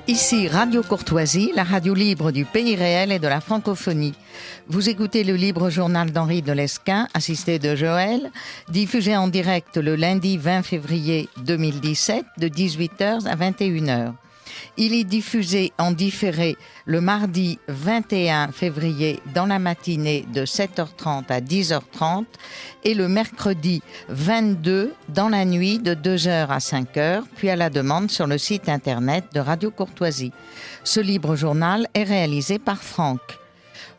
Ici Radio Courtoisie, la radio libre du pays réel et de la francophonie. Vous écoutez le libre journal d'Henri de Lesquen, assisté de Joël, diffusé en direct le lundi 20 février 2017 de 18h à 21h. Il est diffusé en différé le mardi 21 février dans la matinée de 7h30 à 10h30 et le mercredi 22 dans la nuit de 2h à 5h, puis à la demande sur le site internet de Radio Courtoisie. Ce libre journal est réalisé par Franck.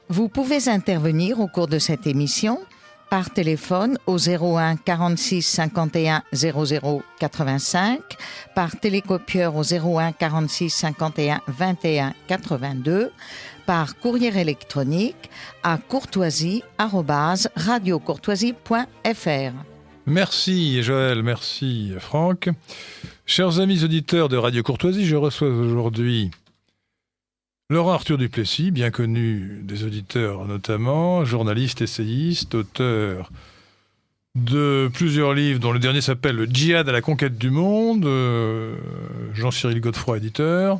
Vous pouvez intervenir au cours de cette émission par téléphone au 01 46 51 00 85, par télécopieur au 01 46 51 21 82, par courrier électronique à courtoisie@radiocourtoisie.fr. Merci Joël, merci Franck. Chers amis auditeurs de Radio Courtoisie, je reçois aujourd'hui Laurent Arthur Duplessis, bien connu des auditeurs notamment, journaliste, essayiste, auteur de plusieurs livres, dont le dernier s'appelle « Le djihad à la conquête du monde », Jean-Cyril Godefroy, éditeur,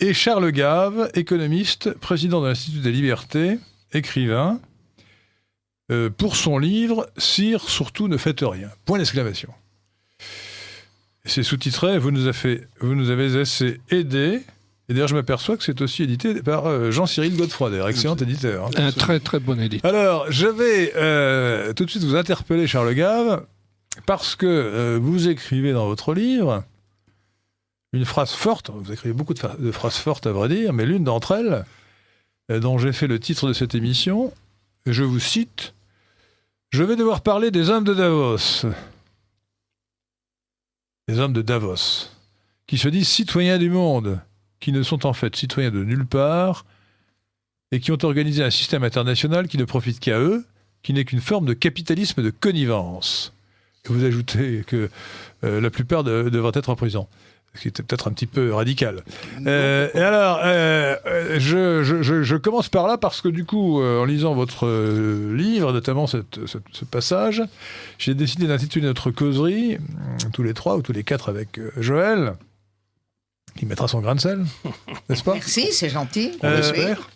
et Charles Gave, économiste, président de l'Institut des libertés, écrivain, pour son livre « Sire, surtout ne faites rien ». Point d'exclamation. C'est sous-titré « Vous nous avez assez aidés ». Et d'ailleurs, je m'aperçois que c'est aussi édité par Jean-Cyril Godefroy, d'ailleurs, excellent éditeur. Un très très bon éditeur. Alors, je vais tout de suite vous interpeller, Charles Gave, parce que vous écrivez dans votre livre une phrase forte, vous écrivez beaucoup de phrases fortes à vrai dire, mais l'une d'entre elles, dont j'ai fait le titre de cette émission, je vous cite, « Je vais devoir parler des hommes de Davos. » Les hommes de Davos, qui se disent citoyens du monde, qui ne sont en fait citoyens de nulle part, et qui ont organisé un système international qui ne profite qu'à eux, qui n'est qu'une forme de capitalisme de connivence. Et vous ajoutez que la plupart devraient être en prison. Ce qui était peut-être un petit peu radical. Et alors, je commence par là parce que du coup, en lisant votre livre, notamment ce passage, j'ai décidé d'intituler notre causerie, tous les trois ou tous les quatre avec Joël, qui mettra son grain de sel, n'est-ce pas ? Merci, c'est gentil.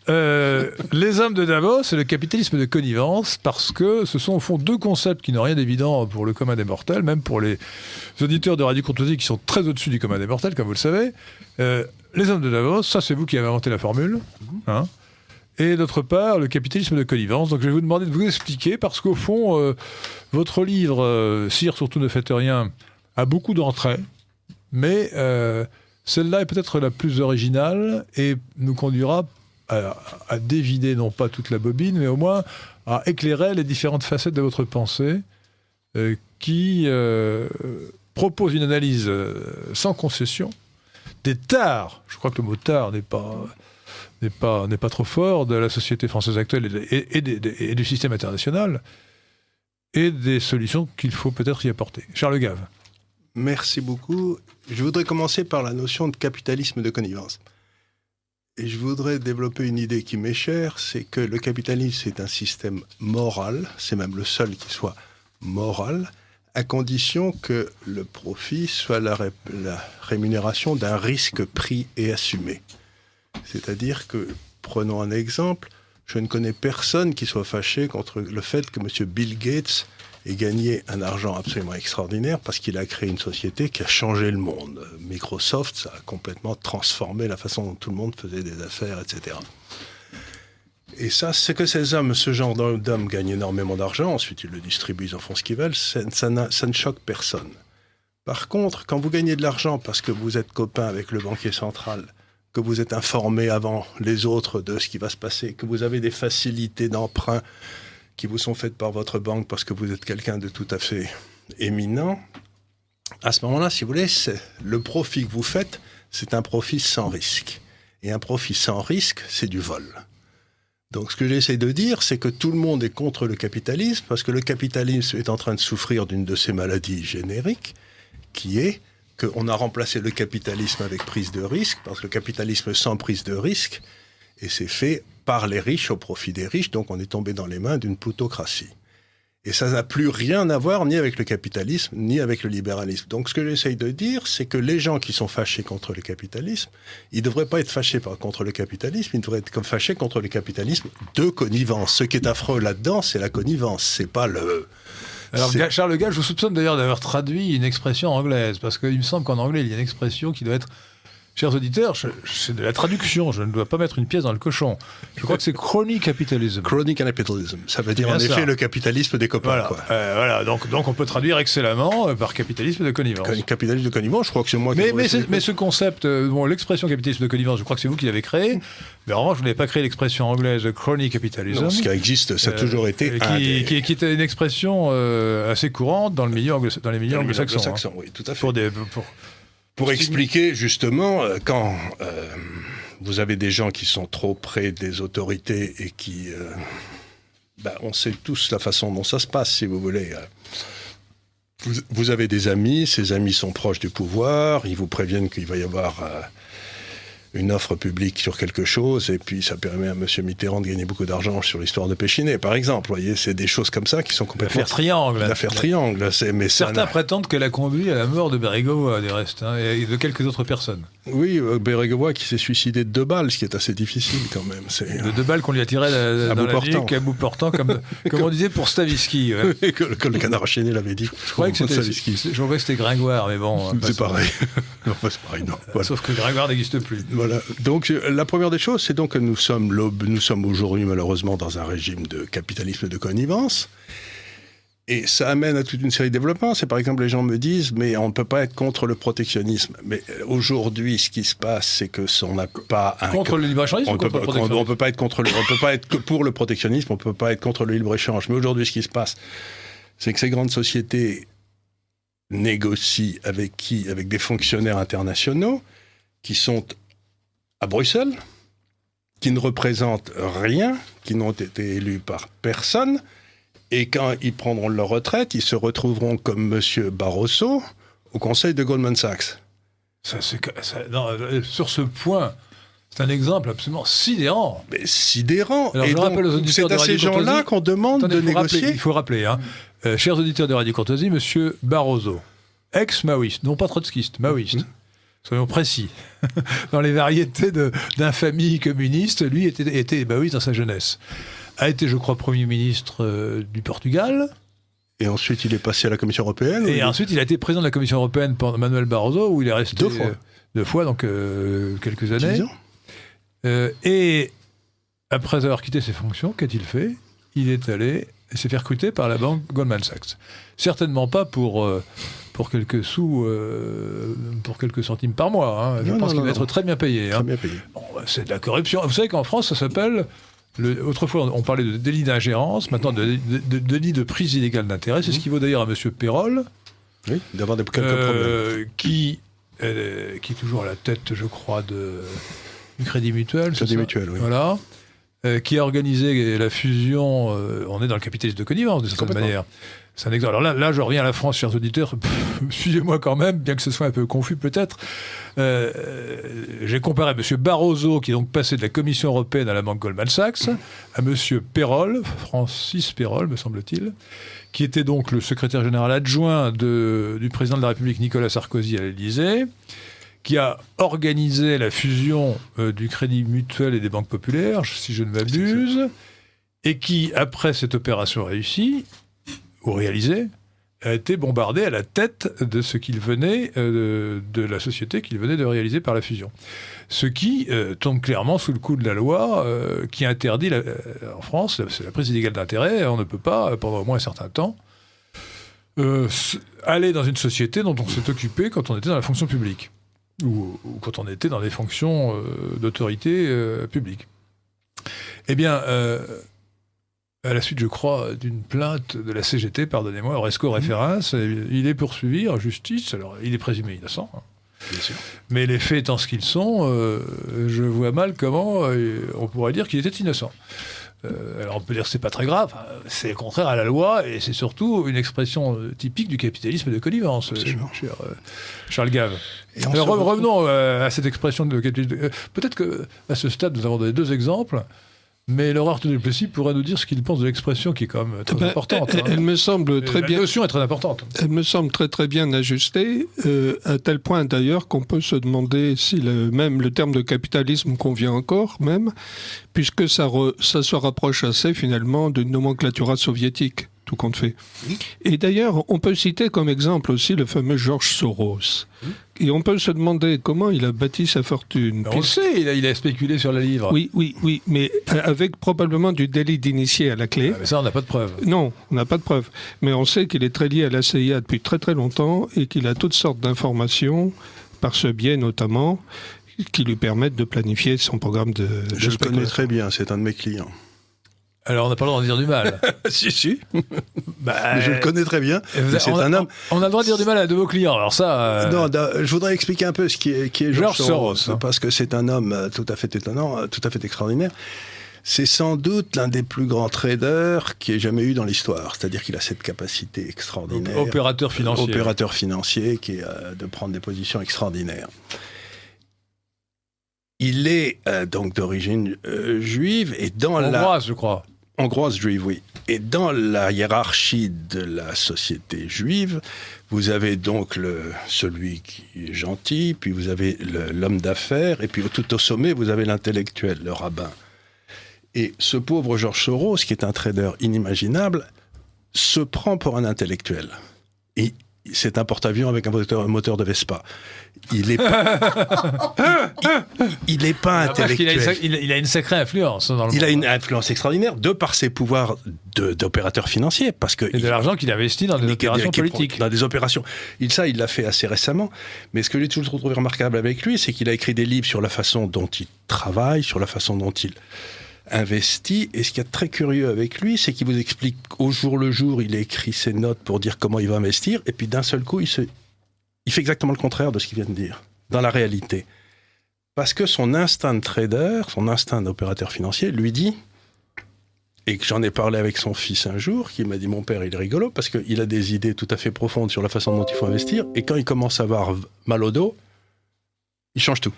Les hommes de Davos et le capitalisme de connivence, parce que ce sont au fond deux concepts qui n'ont rien d'évident pour le commun des mortels, même pour les auditeurs de Radio Courtoisie qui sont très au-dessus du commun des mortels, comme vous le savez. Les hommes de Davos, ça c'est vous qui avez inventé la formule. Hein, et d'autre part, le capitalisme de connivence. Donc je vais vous demander de vous expliquer, parce qu'au fond, votre livre, Sire, surtout ne faites rien, a beaucoup d'entrées, mais celle-là est peut-être la plus originale et nous conduira à dévider, non pas toute la bobine, mais au moins à éclairer les différentes facettes de votre pensée qui propose une analyse sans concession des tares, je crois que le mot tare n'est pas trop fort, de la société française actuelle et du système international, et des solutions qu'il faut peut-être y apporter. Charles Gave. Merci beaucoup. Je voudrais commencer par la notion de capitalisme de connivence. Et je voudrais développer une idée qui m'est chère, c'est que le capitalisme est un système moral, c'est même le seul qui soit moral, à condition que le profit soit la rémunération d'un risque pris et assumé. C'est-à-dire que, prenons un exemple, je ne connais personne qui soit fâché contre le fait que M. Bill Gates ait gagné un argent absolument extraordinaire parce qu'il a créé une société qui a changé le monde. Microsoft, ça a complètement transformé la façon dont tout le monde faisait des affaires, etc. Et ça, c'est que ces hommes, ce genre d'hommes gagnent énormément d'argent, ensuite ils le distribuent, ils en font ce qu'ils veulent, ça ne choque personne. Par contre, quand vous gagnez de l'argent parce que vous êtes copain avec le banquier central, que vous êtes informé avant les autres de ce qui va se passer, que vous avez des facilités d'emprunt qui vous sont faites par votre banque parce que vous êtes quelqu'un de tout à fait éminent, à ce moment-là, si vous voulez, le profit que vous faites, c'est un profit sans risque. Et un profit sans risque, c'est du vol. Donc ce que j'essaie de dire, c'est que tout le monde est contre le capitalisme, parce que le capitalisme est en train de souffrir d'une de ces maladies génériques, qui est qu'on a remplacé le capitalisme avec prise de risque, parce que le capitalisme sans prise de risque, et c'est fait par les riches au profit des riches, donc on est tombé dans les mains d'une plutocratie. Et ça n'a plus rien à voir ni avec le capitalisme, ni avec le libéralisme. Donc ce que j'essaye de dire, c'est que les gens qui sont fâchés contre le capitalisme, ils ne devraient pas être fâchés contre le capitalisme, ils devraient être fâchés contre le capitalisme de connivence. Ce qui est affreux là-dedans, c'est la connivence, c'est pas le... Alors, Charles Gall, je vous soupçonne d'ailleurs d'avoir traduit une expression anglaise, parce qu'il me semble qu'en anglais, il y a une expression qui doit être... Chers auditeurs, c'est de la traduction, je ne dois pas mettre une pièce dans le cochon. Je crois que c'est crony capitalism. Crony capitalism, ça veut dire en effet le capitalisme des copains. Voilà, quoi. Voilà. Donc on peut traduire excellemment par capitalisme de connivence. Capitalisme de connivence, je crois que c'est moi qui... Mais ce concept, l'expression capitalisme de connivence, je crois que c'est vous qui l'avez créé, mais en revanche, vous n'avez pas créé l'expression anglaise crony capitalism. Non, ce qui existe, ça a toujours été... Qui était une expression assez courante dans les milieux anglo-saxons. Oui, tout à fait. Pour expliquer justement, quand vous avez des gens qui sont trop près des autorités et qui... on sait tous la façon dont ça se passe, si vous voulez. Vous avez des amis, ces amis sont proches du pouvoir, ils vous préviennent qu'il va y avoir une offre publique sur quelque chose, et puis ça permet à M. Mitterrand de gagner beaucoup d'argent sur l'histoire de Péchinet, par exemple. Vous voyez, c'est des choses comme ça qui sont complètement... L'affaire Triangle. L'affaire Triangle. Mais certains prétendent qu'elle a conduit à la mort de Bérégovoy, du reste, et de quelques autres personnes. Oui, Bérégovoy qui s'est suicidé de 2 balles, ce qui est assez difficile quand même. De 2 balles qu'on lui a tirées dans la nuque, à bout portant, comme on disait pour Stavisky. Ouais. que le canard enchaîné l'avait dit. Je croyais que c'était Gringoire, mais bon... C'est pareil. Non, c'est pareil, non. Voilà. Sauf que Gringoire n'existe plus. Voilà. Donc, la première des choses, c'est donc que nous sommes aujourd'hui, malheureusement, dans un régime de capitalisme de connivence. Et ça amène à toute une série de développements. C'est par exemple, les gens me disent, mais on ne peut pas être contre le protectionnisme. Mais aujourd'hui, ce qui se passe, c'est que on n'a pas... Contre le libre-échangisme ou contre le protectionnisme ? On peut pas être on peut pas être que pour le protectionnisme, on ne peut pas être contre le libre-échange. Mais aujourd'hui, ce qui se passe, c'est que ces grandes sociétés négocient avec qui ? Avec des fonctionnaires internationaux qui sont à Bruxelles, qui ne représentent rien, qui n'ont été élus par personne, et quand ils prendront leur retraite, ils se retrouveront comme M. Barroso au conseil de Goldman Sachs. Sur ce point, c'est un exemple absolument sidérant. Mais sidérant. Alors, et donc, c'est à ces gens-là qu'on demande de négocier. Il faut rappeler, chers auditeurs de Radio Courtoisie, M. Barroso, ex-maoïste, non pas trotskiste, maoïste. Soyons précis. Dans les variétés d'infamie communiste, lui était maoïste dans sa jeunesse. A été, je crois, Premier ministre du Portugal. Et ensuite, il est passé à la Commission européenne. Et ensuite, il a été président de la Commission européenne pendant Manuel Barroso, où il est resté 2 fois, donc quelques années. 10 ans. Et après avoir quitté ses fonctions, qu'a-t-il fait ? Il est allé s'est fait recruter par la banque Goldman Sachs. Certainement pas pour quelques sous, pour quelques centimes par mois. Je pense qu'il va être très bien payé. Très bien payé. Bon, c'est de la corruption. Vous savez qu'en France, ça s'appelle... autrefois, on parlait de délit d'ingérence, maintenant de délit de prise illégale d'intérêt. C'est ce qui vaut d'ailleurs à M. Perrol. Oui, d'avoir quelques problèmes. Qui est toujours à la tête, je crois, du Crédit Mutuel. Crédit Mutuel, oui. Voilà. Qui a organisé la fusion... on est dans le capitalisme de connivence, de cette manière. C'est un exemple. Alors là, je reviens à la France, chers auditeurs. Suivez-moi quand même, bien que ce soit un peu confus peut-être. J'ai comparé M. Barroso, qui est donc passé de la Commission européenne à la banque Goldman Sachs, à M. Perrol, Francis Perrol, me semble-t-il, qui était donc le secrétaire général adjoint du président de la République Nicolas Sarkozy à l'Élysée, qui a organisé la fusion du Crédit Mutuel et des banques populaires, si je ne m'abuse, et qui, après cette opération réussie, ou réalisée, a été bombardé à la tête de ce qu'il venait, de la société qu'il venait de réaliser par la fusion. Ce qui tombe clairement sous le coup de la loi qui interdit, en France, c'est la prise illégale d'intérêt, on ne peut pas, pendant au moins un certain temps, aller dans une société dont on s'est occupé quand on était dans la fonction publique, ou quand on était dans des fonctions d'autorité publique. Eh bien... à la suite, je crois, d'une plainte de la CGT, pardonnez-moi, Oresco Referens, il est poursuivi en justice. Alors, il est présumé innocent, bien sûr. Mais les faits étant ce qu'ils sont, je vois mal comment on pourrait dire qu'il était innocent. Alors, on peut dire que c'est pas très grave, c'est contraire à la loi, et c'est surtout une expression typique du capitalisme de connivence, cher Charles Gave. Alors, revenons à cette expression de capitalisme. Peut-être qu'à ce stade, nous avons donné 2 exemples. Mais Laurent du Plessis pourrait nous dire ce qu'il pense de l'expression qui est quand même très importante. Elle me semble très bien. La notion est très importante. Elle me semble très très bien ajustée, à tel point d'ailleurs qu'on peut se demander si même le terme de capitalisme convient encore, même, puisque ça se rapproche assez finalement d'une nomenclatura soviétique, tout compte fait. Et d'ailleurs, on peut citer comme exemple aussi le fameux George Soros. Et on peut se demander comment il a bâti sa fortune. On le sait, il a spéculé sur les livres. Oui, mais avec probablement du délit d'initié à la clé. Mais ça, on n'a pas de preuve. Non, on n'a pas de preuve. Mais on sait qu'il est très lié à la CIA depuis très très longtemps et qu'il a toutes sortes d'informations, par ce biais notamment, qui lui permettent de planifier son programme de Je le connais très bien, c'est un de mes clients. Alors, on n'a pas le droit d'en dire du mal. Si. Mais je le connais très bien. C'est un homme. On a le droit de dire du mal à de vos clients. Alors ça. Non, je voudrais expliquer un peu ce qui est George Soros, hein. Parce que c'est un homme tout à fait étonnant, tout à fait extraordinaire. C'est sans doute l'un des plus grands traders qu'il y ait jamais eu dans l'histoire. C'est-à-dire qu'il a cette capacité extraordinaire. Opérateur financier, qui est de prendre des positions extraordinaires. Il est donc d'origine juive et hongroise, je crois. Hongroise juive, oui. Et dans la hiérarchie de la société juive, vous avez donc celui qui est gentil, puis vous avez l'homme d'affaires, et puis tout au sommet, vous avez l'intellectuel, le rabbin. Et ce pauvre George Soros, qui est un trader inimaginable, se prend pour un intellectuel. Et c'est un porte-avions avec un moteur de Vespa. Il n'est pas intellectuel. Il a une sacrée influence dans le monde. Il a une influence extraordinaire de par ses pouvoirs d'opérateur financier. Et de l'argent qu'il investit dans des opérations politiques. Dans des opérations. Il l'a fait assez récemment. Mais ce que j'ai toujours trouvé remarquable avec lui, c'est qu'il a écrit des livres sur la façon dont il travaille, sur la façon dont il investit. Et ce qui est très curieux avec lui, c'est qu'il vous explique au jour le jour, il écrit ses notes pour dire comment il va investir. Et puis d'un seul coup, il fait exactement le contraire de ce qu'il vient de dire, dans la réalité. Parce que son instinct de trader, son instinct d'opérateur financier lui dit, et que j'en ai parlé avec son fils un jour, qui m'a dit, mon père, il est rigolo, parce qu'il a des idées tout à fait profondes sur la façon dont il faut investir, et quand il commence à avoir mal au dos, il change tout.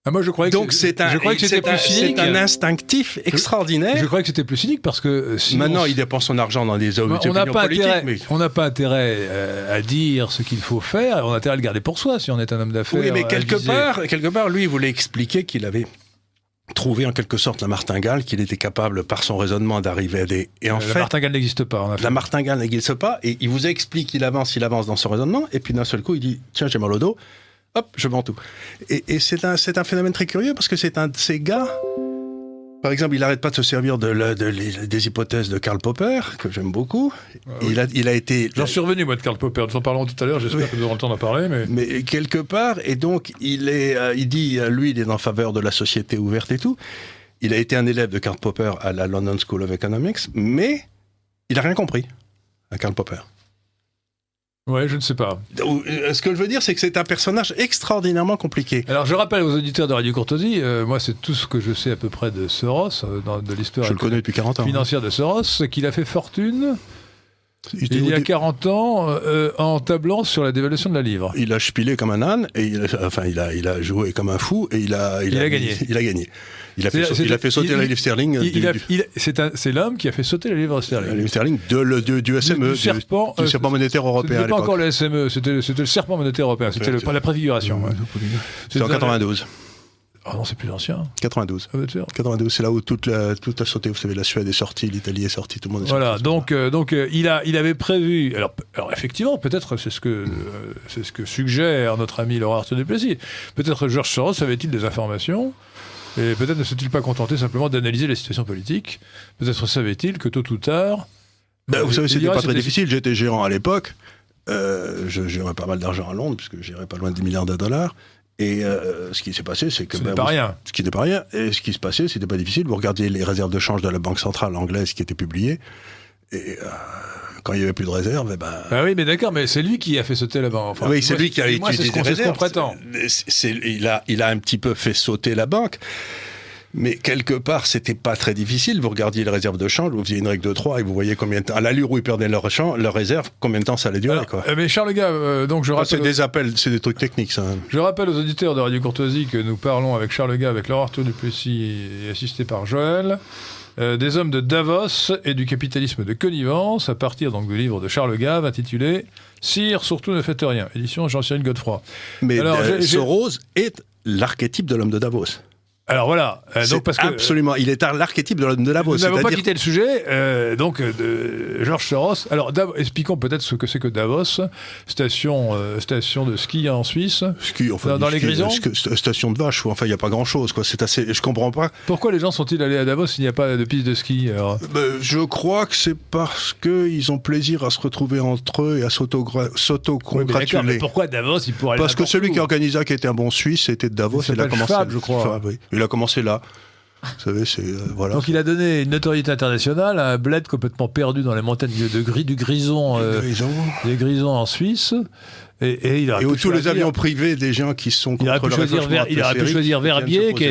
Ah, moi, je croyais que c'était plus cynique. C'est un instinctif extraordinaire. Je croyais que c'était plus cynique parce que sinon, maintenant, il dépense son argent dans des opinions politiques. On n'a pas intérêt à dire ce qu'il faut faire. On a intérêt à le garder pour soi si on est un homme d'affaires. Oui, mais quelque part, lui, il voulait expliquer qu'il avait trouvé en quelque sorte la martingale, qu'il était capable, par son raisonnement, d'arriver à des... Et en fait, la martingale n'existe pas. La martingale n'existe pas, et il vous explique qu'il avance dans son raisonnement, et puis d'un seul coup, il dit « Tiens, j'ai mal au dos ». Hop, je vends tout. Et c'est un phénomène très curieux parce que c'est un de ces gars. Par exemple, il n'arrête pas de se servir des hypothèses de Karl Popper, que j'aime beaucoup. Oui. Il a été. J'en suis revenu, moi, de Karl Popper. Nous en parlerons tout à l'heure. J'espère que nous aurons le temps d'en parler. Mais quelque part, et donc, il dit, lui, il est en faveur de la société ouverte et tout. Il a été un élève de Karl Popper à la London School of Economics, mais il n'a rien compris à Karl Popper. Ouais, je ne sais pas. Ce que je veux dire, c'est que c'est un personnage extraordinairement compliqué. Alors, je rappelle aux auditeurs de Radio Courtoisie, moi, c'est tout ce que je sais à peu près de Soros, de l'histoire je le connais depuis 40 ans, financière de Soros, c'est qu'il a fait fortune il y a 40 ans en tablant sur la dévaluation de la livre. Il a spilé comme un âne, et il a joué comme un fou, et il a gagné. Il a gagné. Il a fait sauter la livre sterling. C'est l'homme qui a fait sauter la livre sterling. La livre sterling du SME, du serpent monétaire européen. C'était pas encore le SME, c'était le serpent monétaire européen. C'était la préfiguration. C'était en 92. Ah non, c'est plus ancien. 92. 92, c'est là où tout a sauté. Vous savez, la Suède est sortie, l'Italie est sortie, tout le monde est sorti. Voilà, donc il avait prévu. Alors effectivement, peut-être c'est ce que suggère notre ami Laurent du Plessis. Peut-être George Soros avait-il des informations. Et peut-être ne s'est-il pas contenté simplement d'analyser la situation politique. Peut-être savait-il que tôt ou tard... vous savez, c'était pas très difficile. J'étais gérant à l'époque. Je gérais pas mal d'argent à Londres, puisque je gérais pas loin de 10 milliards de dollars. Et ce qui s'est passé, c'est que... Ce n'est pas rien. Ce qui n'est pas rien. Et ce qui se passait, c'était pas difficile. Vous regardiez les réserves de change de la Banque centrale anglaise qui étaient publiées. Et... quand il n'y avait plus de réserve, Ah oui, mais d'accord, mais c'est lui qui a fait sauter la banque. Oui, c'est lui qui a utilisé les réserves. Il a un petit peu fait sauter la banque. Mais quelque part, c'était pas très difficile. Vous regardiez les réserves de change, vous faisiez une règle de 3 et vous voyez combien de temps, à l'allure où ils perdaient leur réserve, combien de temps ça allait durer. Quoi. Mais Charles Gave, donc je rappelle... c'est des appels, c'est des trucs techniques, ça. Je rappelle aux auditeurs de Radio Courtoisie que nous parlons avec Charles Gave, avec Laurent Arthur Duplessis et assisté par Joël, des hommes de Davos et du capitalisme de connivence, à partir donc du livre de Charles Gave intitulé « Sire, surtout ne faites rien », édition Jean-Cyril Godefroy. Mais Soros est l'archétype de l'homme de Davos. Alors voilà, donc parce que absolument, il est l'archétype de l'homme de Davos. Nous n'avons pas quitté le sujet, de Georges Soros. Alors expliquons peut-être ce que c'est que Davos, station de ski en Suisse, dans les Grisons. Station de vache, enfin il n'y a pas grand-chose, quoi. C'est assez, je comprends pas. Pourquoi les gens sont-ils allés à Davos s'il n'y a pas de piste de ski alors je crois que c'est parce qu'ils ont plaisir à se retrouver entre eux et à s'auto-congratuler. Mais pourquoi Davos il pourrait aller Parce que celui qui organisait, qui était un bon Suisse, c'était de Davos. Il a commencé, je crois. Il a commencé là. Vous savez, voilà. Donc il a donné une notoriété internationale à un bled complètement perdu dans les montagnes du Grison, des Grisons en Suisse. Et où tous les avions privés des gens qui sont contre le réchauffement atmosphérique. Il aurait pu choisir Verbier, qui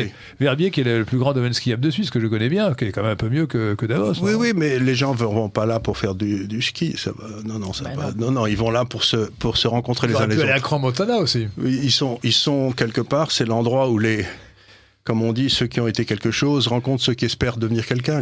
est le plus grand domaine skiable de Suisse, que je connais bien, qui est quand même un peu mieux que Davos. Oui, mais les gens ne vont pas là pour faire du ski. Ça va. Non, ils vont là pour se rencontrer les uns les autres. Aller à Crans-Montana aussi. Oui, ils sont quelque part, c'est l'endroit où comme on dit, ceux qui ont été quelque chose rencontrent ceux qui espèrent devenir quelqu'un.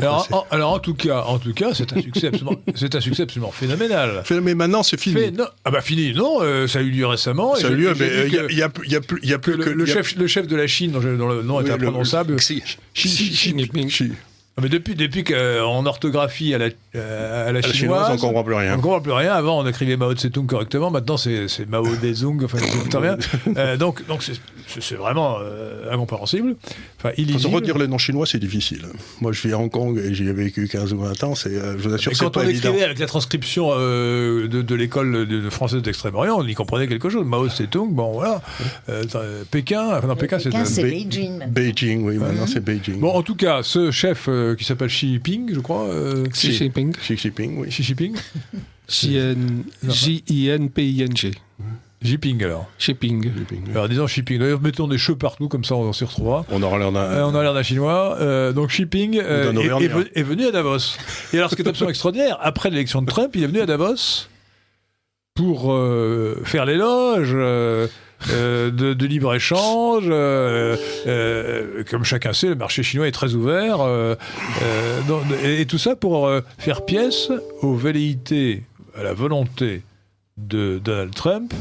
Alors en tout cas, c'est un succès absolument phénoménal. Mais maintenant, c'est fini. Fini. Non, ça a eu lieu récemment. Ça a eu lieu, mais il y a plus que le chef de la Chine, dont le nom est imprononçable. Xi Jinping. Mais depuis qu'en orthographie à la chinoise, on ne comprend plus rien. On ne comprend plus rien. Avant, on écrivait Mao Tse-tung correctement. Maintenant, c'est Mao Zedong. Enfin, je ne rien. Donc c'est vraiment incompréhensible. Enfin, illisible. Redire les noms chinois, c'est difficile. Moi, je vis à Hong Kong et j'y ai vécu 15 ou 20 ans. Je vous assure que c'est pas évident. Quand on écrivait avec la transcription de l'école française d'Extrême-Orient, on y comprenait quelque chose. Mao Tse-tung, bon voilà. Pékin, c'est Beijing. Beijing, oui, maintenant c'est Beijing. Bon, en tout cas, ce chef qui s'appelle Xi Jinping, je crois. Xi Jinping. Xi Jinping, oui. Xi Jinping. J-I-N-P-I-N-G. Jinping alors. Shipping. Alors disons Shipping. D'ailleurs, mettons des cheveux partout, comme ça on s'y retrouvera. On aura l'air d'un chinois. Donc Shipping est venu à Davos. Et alors ce qui est absolument extraordinaire, après l'élection de Trump, il est venu à Davos pour faire l'éloge de libre-échange. Comme chacun sait, le marché chinois est très ouvert. Et tout ça pour faire pièce aux velléités, à la volonté de Donald Trump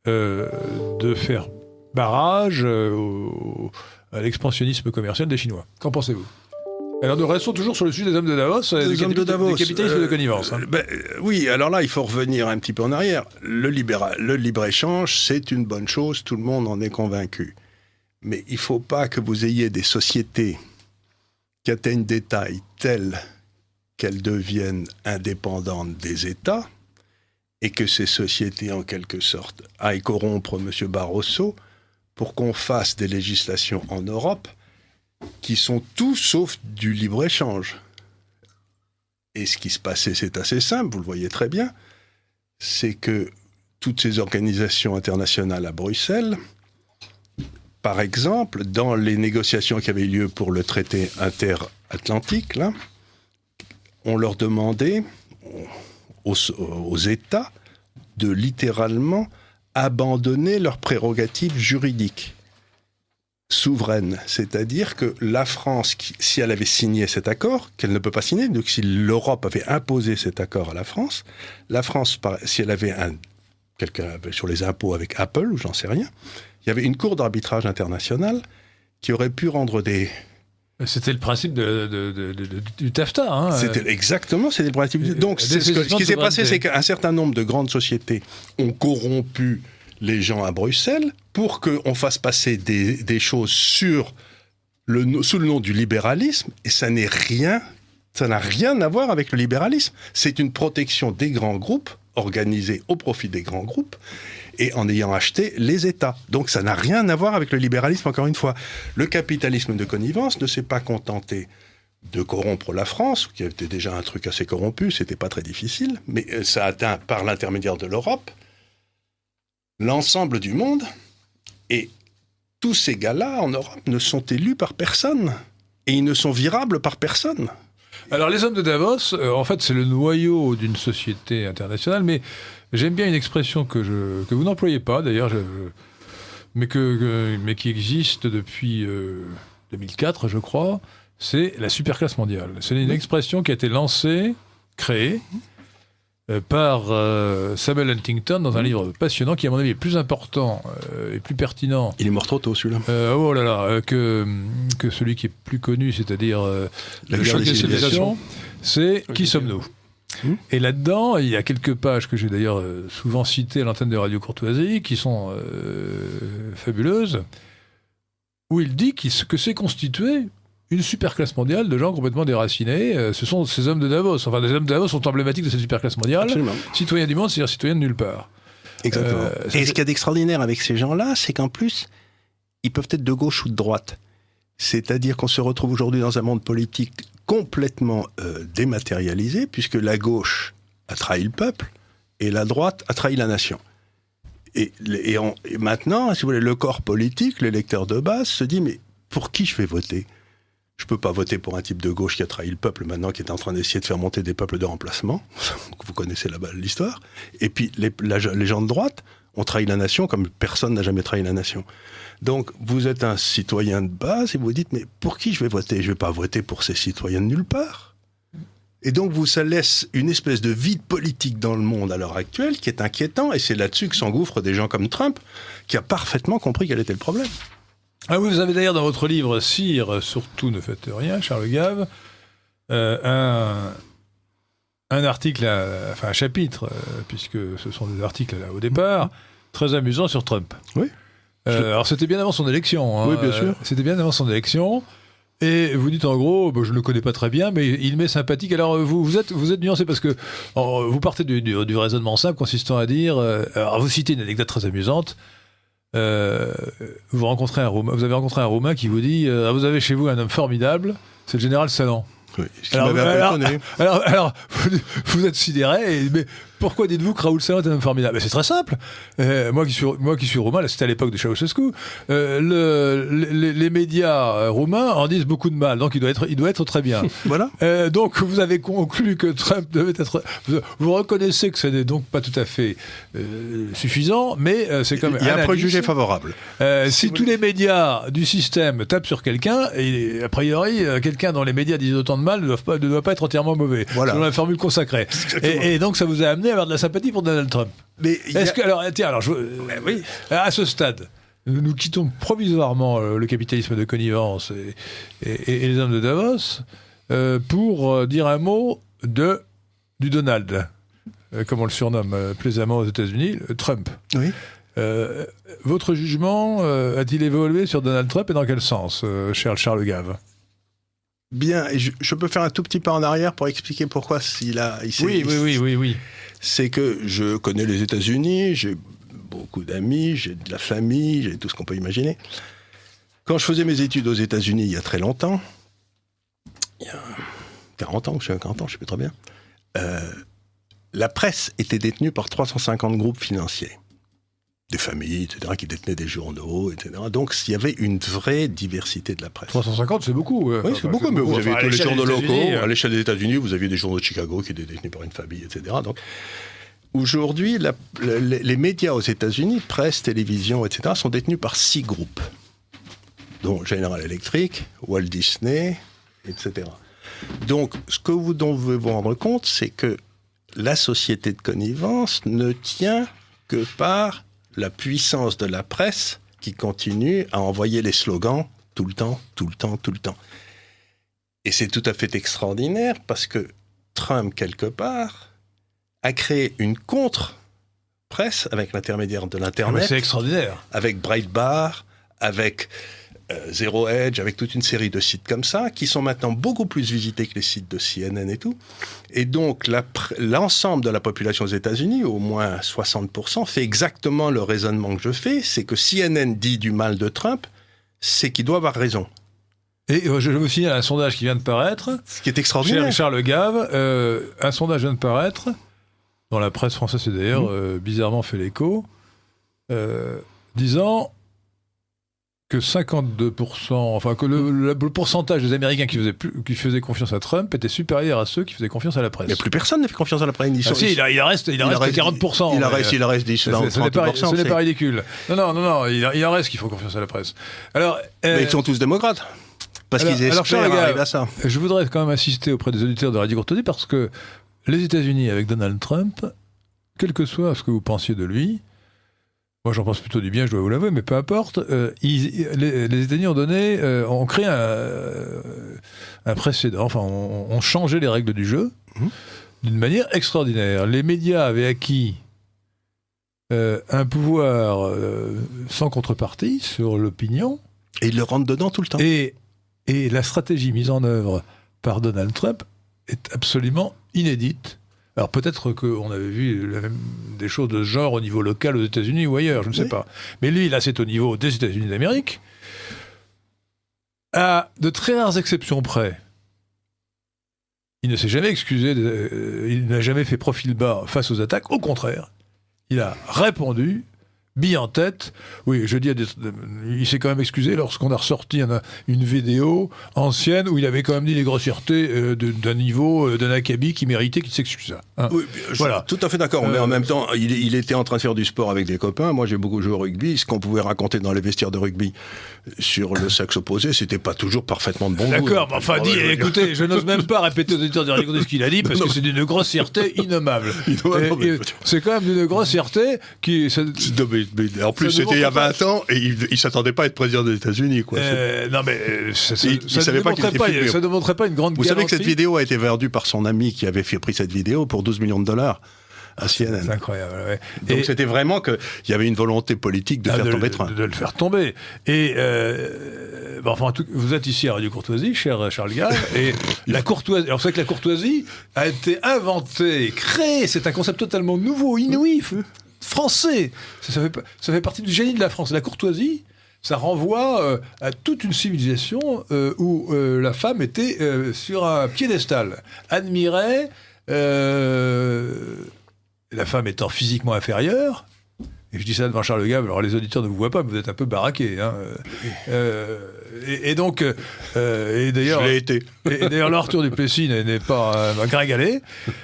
de faire barrage à l'expansionnisme commercial des Chinois. Qu'en pensez-vous ? Alors nous restons toujours sur le sujet des hommes de Davos, du capitalisme de connivence. Oui, alors là, il faut revenir un petit peu en arrière. Le libre-échange, c'est une bonne chose, tout le monde en est convaincu. Mais il ne faut pas que vous ayez des sociétés qui atteignent des tailles telles qu'elles deviennent indépendantes des États, et que ces sociétés, en quelque sorte, aillent corrompre M. Barroso pour qu'on fasse des législations en Europe qui sont tout sauf du libre-échange. Et ce qui se passait, c'est assez simple, vous le voyez très bien, c'est que toutes ces organisations internationales à Bruxelles, par exemple, dans les négociations qui avaient eu lieu pour le traité interatlantique, là, on leur demandait aux États de littéralement abandonner leurs prérogatives juridiques souveraines. C'est-à-dire que la France, si elle avait signé cet accord, qu'elle ne peut pas signer, donc si l'Europe avait imposé cet accord à la France, si elle avait quelqu'un sur les impôts avec Apple, ou j'en sais rien, il y avait une cour d'arbitrage internationale qui aurait pu rendre des... C'était le principe du TAFTA. Hein. C'était le principe. Donc, ce qui s'est passé, c'est qu'un certain nombre de grandes sociétés ont corrompu les gens à Bruxelles pour qu'on fasse passer des choses sous le nom du libéralisme, et ça n'a rien à voir avec le libéralisme. C'est une protection des grands groupes, organisée au profit des grands groupes, et en ayant acheté les États. Donc ça n'a rien à voir avec le libéralisme, encore une fois. Le capitalisme de connivence ne s'est pas contenté de corrompre la France, qui était déjà un truc assez corrompu, c'était pas très difficile, mais ça a atteint, par l'intermédiaire de l'Europe, l'ensemble du monde, et tous ces gars-là en Europe ne sont élus par personne. Et ils ne sont virables par personne. Alors, les hommes de Davos, en fait, c'est le noyau d'une société internationale, mais j'aime bien une expression que vous n'employez pas, d'ailleurs, mais qui existe depuis 2004, je crois, c'est la superclasse mondiale. C'est une expression qui a été lancée, créée, par Samuel Huntington dans un livre passionnant qui, à mon avis, est plus important et plus pertinent. Il est mort trop tôt, celui-là. Oh là là, que celui qui est plus connu, c'est-à-dire La le guerre choc des des civilisations. civilisations, c'est Qui sommes-nous ? Et là-dedans, il y a quelques pages que j'ai d'ailleurs souvent citées à l'antenne de Radio Courtoisie, qui sont fabuleuses, où il dit que c'est constitué une superclasse mondiale de gens complètement déracinés. Ce sont ces hommes de Davos. Enfin, les hommes de Davos sont emblématiques de cette superclasse mondiale. Absolument. Citoyens du monde, c'est-à-dire citoyens de nulle part. Exactement. Et ce qu'il y a d'extraordinaire avec ces gens-là, c'est qu'en plus, ils peuvent être de gauche ou de droite. C'est-à-dire qu'on se retrouve aujourd'hui dans un monde politique complètement dématérialisé, puisque la gauche a trahi le peuple et la droite a trahi la nation. Et maintenant, si vous voulez, le corps politique, l'électeur de base, se dit, mais pour qui je vais voter ? Je ne peux pas voter pour un type de gauche qui a trahi le peuple maintenant, qui est en train d'essayer de faire monter des peuples de remplacement. Vous connaissez là-bas l'histoire. Et puis, les gens de droite ont trahi la nation comme personne n'a jamais trahi la nation. Donc, vous êtes un citoyen de base et vous vous dites, mais pour qui je vais voter ? Je ne vais pas voter pour ces citoyens de nulle part. Et donc, ça laisse une espèce de vide politique dans le monde à l'heure actuelle qui est inquiétant. Et c'est là-dessus que s'engouffrent des gens comme Trump, qui a parfaitement compris quel était le problème. Ah oui, vous avez d'ailleurs dans votre livre Sire, surtout ne faites rien, Charles Gave, un article, un chapitre, puisque ce sont des articles là, au départ, très amusant sur Trump. Oui. Alors c'était bien avant son élection. Hein, oui, bien sûr. C'était bien avant son élection. Et vous dites en gros, je ne le connais pas très bien, mais il m'est sympathique. Alors vous êtes nuancé parce que vous partez du raisonnement simple consistant à dire, alors vous citez une anecdote très amusante. Vous avez rencontré un Roumain qui vous dit vous avez chez vous un homme formidable, c'est le général Salan. Oui, ce qui m'avait un peu étonné. Alors vous êtes sidéré, mais pourquoi dites-vous que Raoul Salan est un homme formidable ? Mais c'est très simple. Moi qui suis roumain, là c'était à l'époque de Ceausescu, les médias roumains en disent beaucoup de mal, donc il doit être très bien. Voilà. Donc vous avez conclu que Trump devait être... Vous reconnaissez que ce n'est donc pas tout à fait suffisant, mais c'est quand même... Il y a un préjugé favorable. Si tous les médias du système tapent sur quelqu'un, et a priori, quelqu'un dont les médias disent autant de mal ne doit pas être entièrement mauvais. Voilà. Selon la formule consacrée. Et donc ça vous a amené à avoir de la sympathie pour Donald Trump. Mais oui. À ce stade, nous quittons provisoirement le capitalisme de connivence et les hommes de Davos pour dire un mot du Donald, comme on le surnomme plaisamment aux États-Unis, Trump. Oui. Votre jugement a-t-il évolué sur Donald Trump et dans quel sens, cher Charles Gave ? Bien, et je peux faire un tout petit pas en arrière pour expliquer pourquoi Oui. C'est que je connais les États-Unis, j'ai beaucoup d'amis, j'ai de la famille, j'ai tout ce qu'on peut imaginer. Quand je faisais mes études aux États-Unis il y a très longtemps, il y a 40 ans, je sais plus très bien, la presse était détenue par 350 groupes financiers. Des familles, etc., qui détenaient des journaux, etc. Donc, il y avait une vraie diversité de la presse. 350, c'est beaucoup. Oui, c'est beaucoup, mais vous aviez tous les journaux locaux. À l'échelle des États-Unis, vous aviez des journaux de Chicago qui étaient détenus par une famille, etc. Donc, aujourd'hui, les médias aux États-Unis, presse, télévision, etc., sont détenus par 6 groupes, dont General Electric, Walt Disney, etc. Donc, ce que vous devez vous rendre compte, c'est que la société de connivence ne tient que par la puissance de la presse qui continue à envoyer les slogans tout le temps. Et c'est tout à fait extraordinaire parce que Trump, quelque part, a créé une contre-presse avec l'intermédiaire de l'Internet. C'est extraordinaire. Avec Breitbart, avec Zero Hedge, avec toute une série de sites comme ça, qui sont maintenant beaucoup plus visités que les sites de CNN et tout. Et donc, l'ensemble de la population aux États-Unis, au moins 60%, fait exactement le raisonnement que je fais, c'est que CNN dit du mal de Trump, c'est qu'il doit avoir raison. Et je vous signale un sondage qui vient de paraître. Ce qui est extraordinaire. Cher Charles Gave, un sondage vient de paraître, dont la presse française s'est d'ailleurs bizarrement fait l'écho, disant que 52%, enfin que le pourcentage des Américains qui faisaient confiance à Trump était supérieur à ceux qui faisaient confiance à la presse. Mais plus personne ne fait confiance à la presse. Il en reste 40%. Il en reste 10 ou 30%. Ce n'est pas ridicule. Non, il en reste qui font confiance à la presse. Alors, mais ils sont tous démocrates. Parce qu'ils espèrent arriver à ça. Je voudrais quand même insister auprès des auditeurs de Radio Courtoisie parce que les États-Unis, avec Donald Trump, quel que soit ce que vous pensiez de lui, moi j'en pense plutôt du bien, je dois vous l'avouer, mais peu importe, les États-Unis ont créé un précédent, enfin ont changé les règles du jeu d'une manière extraordinaire. Les médias avaient acquis un pouvoir sans contrepartie sur l'opinion. Et ils le rentrent dedans tout le temps. Et la stratégie mise en œuvre par Donald Trump est absolument inédite. Alors peut-être qu'on avait vu des choses de ce genre au niveau local aux États-Unis ou ailleurs, je ne sais pas. Mais lui, là, c'est au niveau des États-Unis d'Amérique. À de très rares exceptions près, il ne s'est jamais excusé, il n'a jamais fait profil bas face aux attaques. Au contraire, il a répondu, bille en tête. Oui, je dis, il s'est quand même excusé lorsqu'on a ressorti une vidéo ancienne où il avait quand même dit les grossièretés d'un niveau d'un acabit qui méritait qu'il s'excusât. Hein. Oui, voilà. Tout à fait d'accord. Mais en même temps, il était en train de faire du sport avec des copains. Moi, j'ai beaucoup joué au rugby. Ce qu'on pouvait raconter dans les vestiaires de rugby sur le sexe opposé, c'était pas toujours parfaitement de bon goût. D'accord, mais enfin, écoutez, je n'ose même pas répéter aux auditeurs de Radio Courtoisie ce qu'il a dit parce que c'est d'une grossièreté innommable. C'est quand même d'une grossièreté qui... Mais en plus, c'était il y a 20 ans et il ne s'attendait pas à être président des États-Unis. Non, mais ça ne démontrait pas une grande galanterie. Vous savez que cette vidéo a été vendue par son ami qui avait pris cette vidéo pour $12 millions à CNN. C'est incroyable, ouais. Donc c'était vraiment qu'il y avait une volonté politique de faire tomber Trump. De le faire tomber. Et vous êtes ici à Radio Courtoisie, cher Charles Gall, et la courtoisie. Alors vous savez que la courtoisie a été inventée, créée. C'est un concept totalement nouveau, inouï, français. Ça fait partie du génie de la France. La courtoisie, ça renvoie à toute une civilisation où la femme était sur un piédestal, admirée. La femme étant physiquement inférieure, et je dis ça devant Charles Gable, alors les auditeurs ne vous voient pas, mais vous êtes un peu baraqué. Hein, et donc, et d'ailleurs, je l'ai été. Et d'ailleurs, l'Arthur du Plessis n'est pas un gringalet.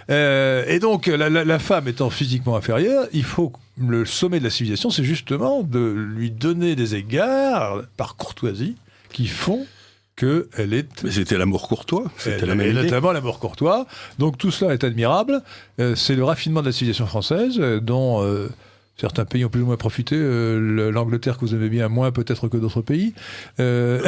Et donc, la femme étant physiquement inférieure, il faut le sommet de la civilisation, c'est justement de lui donner des égards par courtoisie qui font qu'elle est... Mais c'était l'amour courtois. C'était la même idée. Notamment l'amour courtois. Donc tout cela est admirable. C'est le raffinement de la civilisation française, dont certains pays ont plus ou moins profité. L'Angleterre que vous aimez bien, moins peut-être que d'autres pays. Vous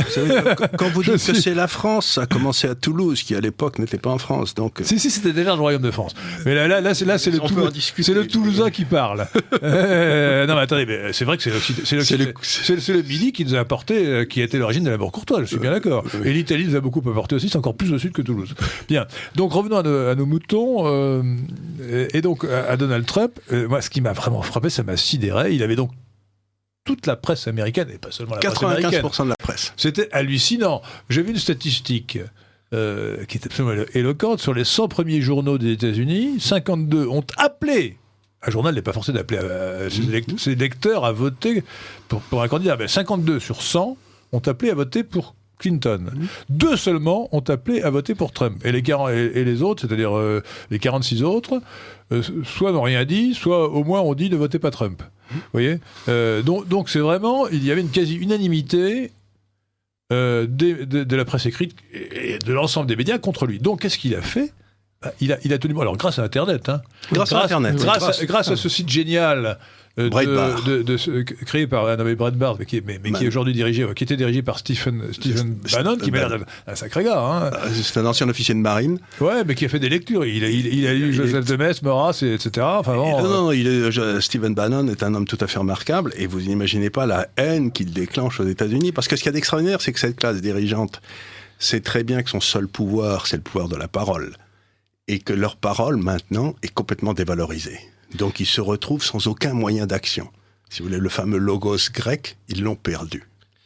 savez, quand vous dites que c'est la France, ça a commencé à Toulouse, qui à l'époque n'était pas en France. Donc... Si, c'était déjà le royaume de France. Mais là c'est le Toulousain qui parle. Non mais attendez, mais c'est vrai que c'est le Midi qui nous a apporté, qui a été l'origine de l'amour courtois, je suis bien d'accord. Et l'Italie nous a beaucoup apporté aussi, c'est encore plus au sud que Toulouse. Bien, donc revenons à nos moutons, et donc à Donald Trump. Moi, ce qui m'a vraiment frappé, ça m'a sidéré. Il avait donc toute la presse américaine, et pas seulement la presse américaine. 95% de la presse. C'était hallucinant. J'ai vu une statistique qui est absolument éloquente. Sur les 100 premiers journaux des États-Unis, 52 ont appelé. Un journal n'est pas forcé d'appeler ses lecteurs à voter pour un candidat. Mais 52 sur 100 ont appelé à voter pour Clinton. 2 seulement ont appelé à voter pour Trump. Et les autres, c'est-à-dire les 46 autres, soit n'ont rien dit, soit au moins ont dit ne votez pas Trump. Vous voyez, donc c'est vraiment, il y avait une quasi-unanimité de la presse écrite et de l'ensemble des médias contre lui. Donc qu'est-ce qu'il a fait ? Il a tenu... Alors grâce à Internet. Hein, grâce à ce site génial... créé par un nommé Breitbart, mais qui est aujourd'hui qui était dirigé par Stephen Bannon, qui m'a l'air un sacré gars. Hein. C'est un ancien officier de marine. Ouais, mais qui a fait des lectures. Il a lu Joseph de Metz, Maurras, etc. Enfin, bon, Stephen Bannon est un homme tout à fait remarquable, et vous n'imaginez pas la haine qu'il déclenche aux États-Unis. Parce que ce qu'il y a d'extraordinaire, c'est que cette classe dirigeante sait très bien que son seul pouvoir, c'est le pouvoir de la parole. Et que leur parole, maintenant, est complètement dévalorisée. Donc ils se retrouvent sans aucun moyen d'action. Si vous voulez, le fameux logos grec, ils l'ont perdu.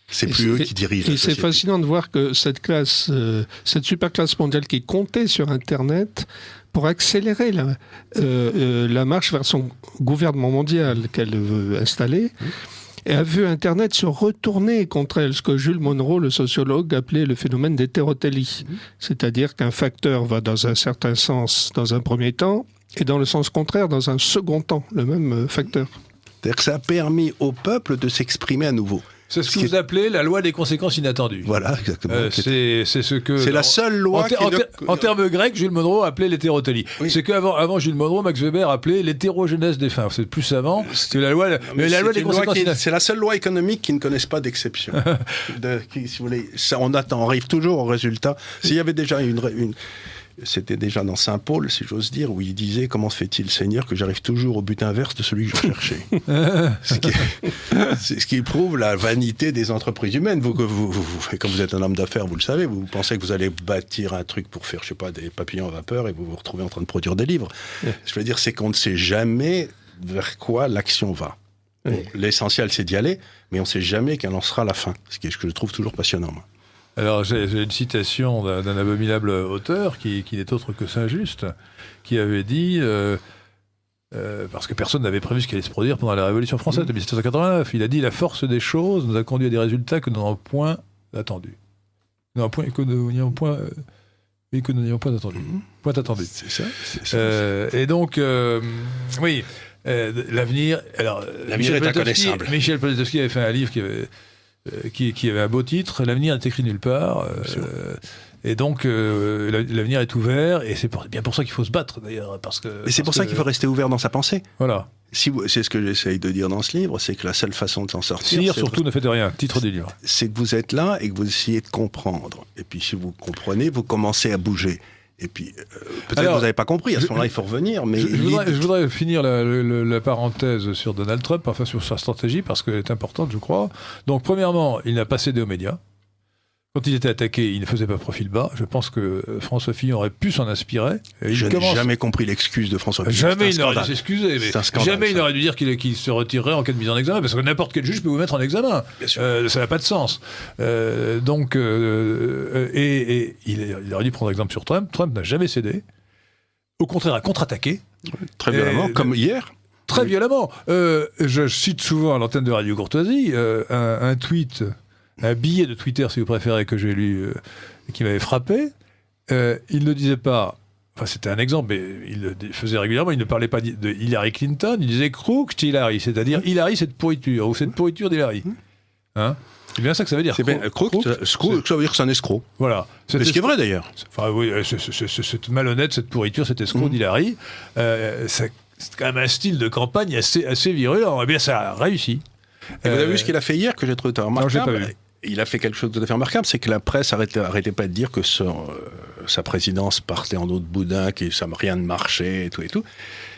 C'est plus eux qui dirigent la société. C'est fascinant de voir que cette classe, cette super classe mondiale qui comptait sur Internet pour accélérer la marche vers son gouvernement mondial qu'elle veut installer, et a vu Internet se retourner contre elle, ce que Jules Monroe, le sociologue, appelait le phénomène d'hétérotélie. C'est-à-dire qu'un facteur va dans un certain sens dans un premier temps, et dans le sens contraire dans un second temps, le même facteur. C'est-à-dire que ça a permis au peuple de s'exprimer à nouveau. C'est ce que vous appelez la loi des conséquences inattendues. Voilà, exactement. C'est ce que... C'est la seule loi en termes grecs, Jules Monroe appelait l'hétérotélie. Oui. C'est qu'avant Jules Monroe, Max Weber appelait l'hétérogénèse des fins. C'est plus savant que la loi, la loi des conséquences inattendues. C'est la seule loi économique qui ne connaisse pas d'exception. Si vous voulez, ça, on arrive toujours au résultat. S'il y avait déjà c'était déjà dans Saint Paul, si j'ose dire, où il disait « Comment se fait-il, Seigneur, que j'arrive toujours au but inverse de celui que je cherchais ?» C'est ce qui prouve la vanité des entreprises humaines. Vous, comme vous êtes un homme d'affaires, vous le savez, vous pensez que vous allez bâtir un truc pour faire, je sais pas, des papillons à vapeur et vous vous retrouvez en train de produire des livres. Je veux dire, c'est qu'on ne sait jamais vers quoi l'action va. Bon, l'essentiel, c'est d'y aller, mais on ne sait jamais quelle en sera la fin. Ce que je trouve toujours passionnant, moi. Alors, j'ai une citation d'un abominable auteur qui n'est autre que Saint-Just, qui avait dit, parce que personne n'avait prévu ce qui allait se produire pendant la Révolution française de 1789, il a dit « La force des choses nous a conduit à des résultats que nous n'avons point attendus. » Que nous n'avons point attendu. Point attendu. C'est ça. Et donc, oui, l'avenir... Alors, l'avenir est inconnaissable. Michel Poniatowski avait fait un livre qui avait un beau titre, l'avenir n'est écrit nulle part, et donc l'avenir est ouvert, et c'est bien pour ça qu'il faut se battre d'ailleurs, et c'est pour ça qu'il faut rester ouvert dans sa pensée. Voilà. C'est ce que j'essaye de dire dans ce livre, c'est que la seule façon de s'en sortir, surtout ne faites rien, titre du livre. C'est que vous êtes là et que vous essayez de comprendre, et puis si vous comprenez, vous commencez à bouger. Et puis, peut-être que vous n'avez pas compris, à ce moment-là, il faut revenir. Mais je voudrais finir la parenthèse sur Donald Trump, enfin sur sa stratégie, parce qu'elle est importante, je crois. Donc, premièrement, il n'a pas cédé aux médias. Quand il était attaqué, il ne faisait pas profil bas. Je pense que François Fillon aurait pu s'en inspirer. Je n'ai jamais compris l'excuse de François Fillon. Jamais il n'aurait dû s'excuser. Jamais il n'aurait dû dire qu'il se retirerait en cas de mise en examen, parce que n'importe quel juge peut vous mettre en examen. Ça n'a pas de sens. Donc, il aurait dû prendre exemple sur Trump. Trump n'a jamais cédé. Au contraire, a contre-attaqué. Très violemment, comme hier. Très violemment. Je cite souvent à l'antenne de Radio Courtoisie un tweet... un billet de Twitter, si vous préférez, que j'ai lu, qui m'avait frappé. Il ne disait pas... Enfin, c'était un exemple, mais il le faisait régulièrement. Il ne parlait pas de Hillary Clinton, il disait « Crooked Hillary », c'est-à-dire « Hillary, cette pourriture », ou « cette pourriture d'Hillary ». Hein ? C'est bien ça que ça veut dire. C'est bien, crooked, ça veut dire que c'est un escroc. Voilà. C'est ce qui est vrai, d'ailleurs. Enfin, oui, cette malhonnête, cette pourriture, cet escroc d'Hillary, c'est quand même un style de campagne assez virulent. Eh bien, ça a réussi. Et vous avez vu ce qu'il a fait hier, que j'ai trouvé remarquable? Non, j'ai pas vu. Il a fait quelque chose de tout à fait remarquable, c'est que la presse arrêtait pas de dire que sa présidence partait en eau de boudin, que rien ne marchait, et tout et tout.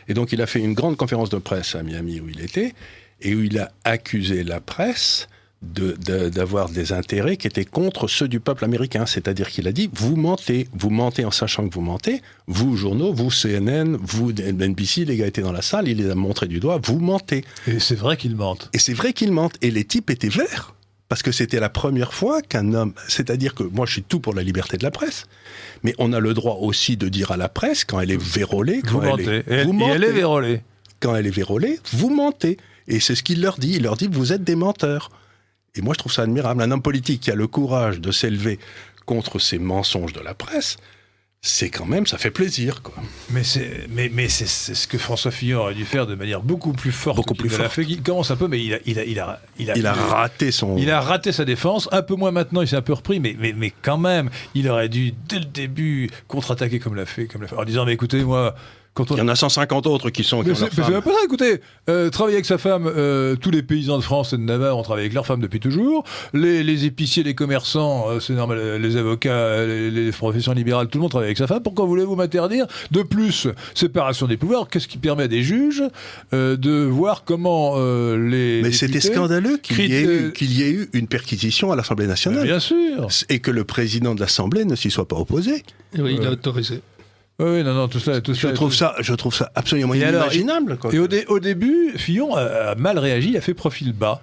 Et donc il a fait une grande conférence de presse à Miami où il était, et où il a accusé la presse d'avoir des intérêts qui étaient contre ceux du peuple américain. C'est-à-dire qu'il a dit, vous mentez en sachant que vous mentez, vous journaux, vous CNN, vous NBC, les gars étaient dans la salle, il les a montrés du doigt, vous mentez. Et c'est vrai qu'ils mentent. Et les types étaient verts. Parce que c'était la première fois qu'un homme... C'est-à-dire que moi, je suis tout pour la liberté de la presse. Mais on a le droit aussi de dire à la presse, quand elle est vérolée... Vous mentez. Et elle est vérolée. Quand elle est vérolée, vous mentez. Et c'est ce qu'il leur dit. Il leur dit, vous êtes des menteurs. Et moi, je trouve ça admirable. Un homme politique qui a le courage de s'élever contre ces mensonges de la presse... c'est quand même, ça fait plaisir, quoi. Mais c'est ce que François Fillon aurait dû faire de manière beaucoup plus forte. Il commence un peu, mais il a raté sa défense. Un peu moins maintenant, il s'est un peu repris, mais quand même, il aurait dû dès le début contre-attaquer comme l'a fait, en disant mais écoutez, moi. Il y en a 150 autres qui sont... Mais c'est pas ça, écoutez. Travailler avec sa femme, tous les paysans de France et de Navarre ont travaillé avec leur femme depuis toujours. Les épiciers, les commerçants, c'est normal, les avocats, les professions libérales, tout le monde travaille avec sa femme. Pourquoi voulez-vous m'interdire? De plus, séparation des pouvoirs, qu'est-ce qui permet à des juges de voir comment les... Mais c'était scandaleux qu'il y ait eu une perquisition à l'Assemblée nationale. Bien sûr. Et que le président de l'Assemblée ne s'y soit pas opposé. Oui, il a autorisé. Oui, non, tout ça. Je trouve ça absolument inimaginable. Et au début, Fillon a mal réagi, il a fait profil bas.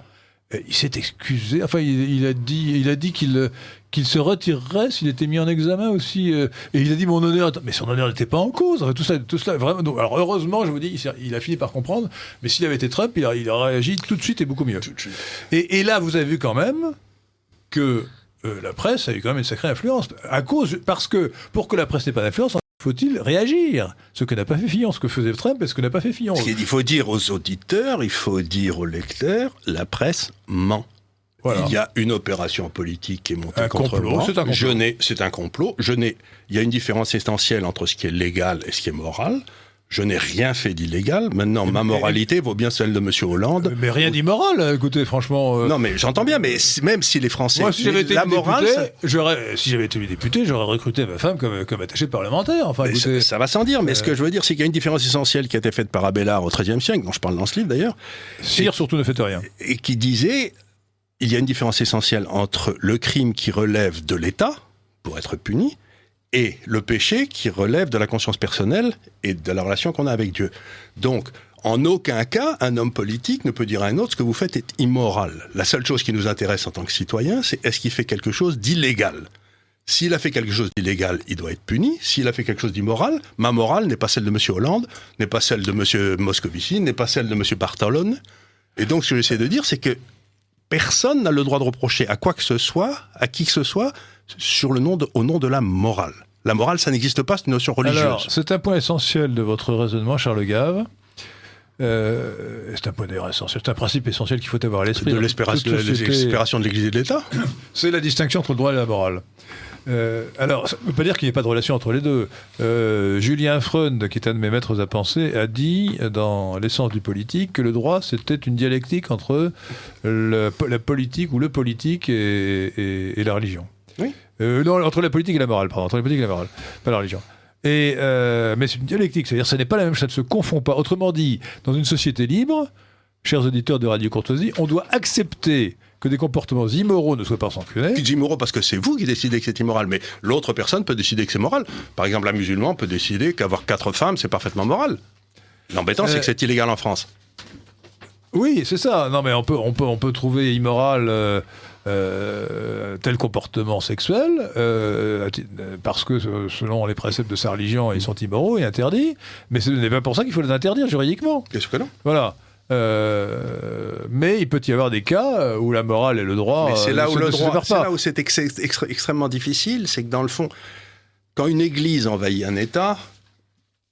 Il s'est excusé. Enfin, il a dit qu'il se retirerait s'il était mis en examen aussi. Et il a dit mon honneur. Mais son honneur n'était pas en cause. Enfin, tout cela, vraiment. Donc, alors heureusement, je vous dis, il a fini par comprendre. Mais s'il avait été Trump, il aurait réagi tout de suite et beaucoup mieux. Et là, vous avez vu quand même que la presse a eu quand même une sacrée influence. Parce que pour que la presse n'ait pas d'influence, faut-il réagir? Ce que n'a pas fait Fillon, ce que faisait Trump et ce que n'a pas fait Fillon. Il faut dire aux auditeurs, il faut dire aux lecteurs, la presse ment. Voilà. Il y a une opération politique qui est montée contre moi. C'est un complot. C'est un complot. Il y a une différence essentielle entre ce qui est légal et ce qui est moral. Je n'ai rien fait d'illégal. Maintenant, ma moralité vaut bien celle de M. Hollande. Mais rien d'immoral, écoutez, franchement. Non, mais j'entends bien, mais même si les Français... Moi, si j'avais été député, j'aurais recruté ma femme comme attachée parlementaire. Enfin, écoutez, ça va sans dire, mais ce que je veux dire, c'est qu'il y a une différence essentielle qui a été faite par Abélard au XIIIe siècle, dont je parle dans ce livre d'ailleurs. Sire, surtout ne faites rien. Et qui disait, il y a une différence essentielle entre le crime qui relève de l'État, pour être puni, et le péché qui relève de la conscience personnelle et de la relation qu'on a avec Dieu. Donc, en aucun cas, un homme politique ne peut dire à un autre ce que vous faites est immoral. La seule chose qui nous intéresse en tant que citoyen, c'est est-ce qu'il fait quelque chose d'illégal. S'il a fait quelque chose d'illégal, il doit être puni. S'il a fait quelque chose d'immoral, ma morale n'est pas celle de M. Hollande, n'est pas celle de M. Moscovici, n'est pas celle de M. Bartolone. Et donc, ce que j'essaie de dire, c'est que personne n'a le droit de reprocher à quoi que ce soit, à qui que ce soit, au nom de la morale. La morale, ça n'existe pas, c'est une notion religieuse. Alors, c'est un point essentiel de votre raisonnement, Charles Gave. C'est un point d'ailleurs essentiel, c'est un principe essentiel qu'il faut avoir à l'esprit. De l'expiration de l'Église et de l'État. C'est la distinction entre le droit et la morale. Alors, ça ne veut pas dire qu'il n'y ait pas de relation entre les deux. Julien Freund, qui est un de mes maîtres à penser, a dit dans L'essence du politique que le droit, c'était une dialectique entre la politique ou le politique et la religion. Oui. Non, entre la politique et la morale, pardon. Entre la politique et la morale, pas la religion. Mais c'est une dialectique, c'est-à-dire que ce n'est pas la même chose, ça ne se confond pas. Autrement dit, dans une société libre, chers auditeurs de Radio Courtoisie, on doit accepter que des comportements immoraux ne soient pas sanctionnés. Je dis immoraux parce que c'est vous qui décidez que c'est immoral, mais l'autre personne peut décider que c'est moral. Par exemple, un musulman peut décider qu'avoir 4 femmes, c'est parfaitement moral. L'embêtant, c'est que c'est illégal en France. Oui, c'est ça. Non, mais on peut trouver immoral tel comportement sexuel, parce que selon les préceptes de sa religion, ils sont immoraux et interdits, mais ce n'est pas pour ça qu'il faut les interdire juridiquement. Bien sûr que non. Voilà. Mais il peut y avoir des cas où la morale et le droit. Mais c'est là où c'est extrêmement difficile, c'est que dans le fond, quand une église envahit un État,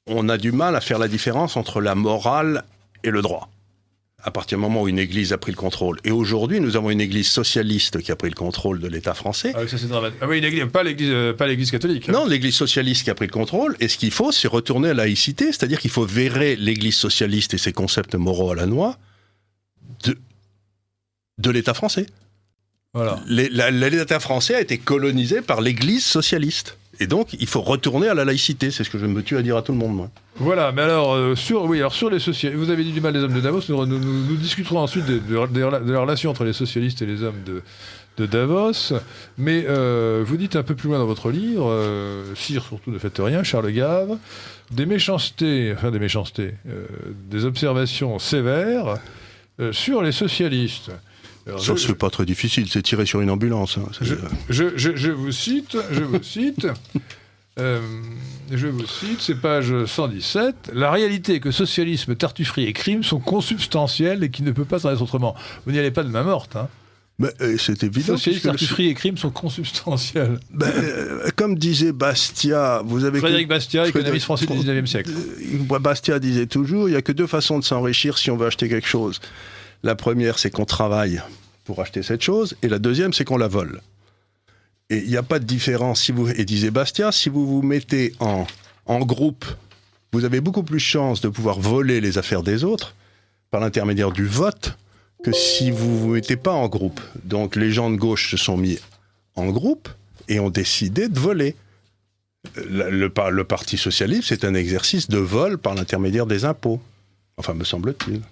on a du mal à faire la différence entre la morale et le droit. À partir du moment où une église a pris le contrôle. Et aujourd'hui, nous avons une église socialiste qui a pris le contrôle de l'État français. Ah oui, ça c'est dramatique. Ah oui, pas l'église catholique. Non, l'église socialiste qui a pris le contrôle. Et ce qu'il faut, c'est retourner à la laïcité, c'est-à-dire qu'il faut verrer l'église socialiste et ses concepts moraux à la noix de l'État français. Voilà. L'État français a été colonisé par l'église socialiste. Et donc, il faut retourner à la laïcité. C'est ce que je me tue à dire à tout le monde, moi. Voilà, mais alors, sur les socialistes, vous avez dit du mal des hommes de Davos, nous discuterons ensuite de la relation entre les socialistes et les hommes de Davos, mais vous dites un peu plus loin dans votre livre, Sire, surtout ne faites rien, Charles Gave, des observations sévères sur les socialistes. Alors, ça, c'est pas très difficile, c'est tirer sur une ambulance. Hein. Je vous cite, c'est page 117. La réalité est que socialisme, tartufferie et crime sont consubstantiels et qu'il ne peut pas en être autrement. Vous n'y allez pas de main morte, hein. Mais c'est évident. Socialisme, tartufferie et crime sont consubstantiels. Comme disait Bastiat, Frédéric Bastiat, économiste français du 19e siècle. Bastiat disait toujours, il n'y a que 2 façons de s'enrichir si on veut acheter quelque chose. La première, c'est qu'on travaille pour acheter cette chose, et la deuxième, c'est qu'on la vole. Et il n'y a pas de différence, et disait Bastiat, si vous vous mettez en groupe, vous avez beaucoup plus de chances de pouvoir voler les affaires des autres par l'intermédiaire du vote que si vous ne vous mettez pas en groupe. Donc les gens de gauche se sont mis en groupe et ont décidé de voler. Le Parti socialiste, c'est un exercice de vol par l'intermédiaire des impôts. Enfin, me semble-t-il.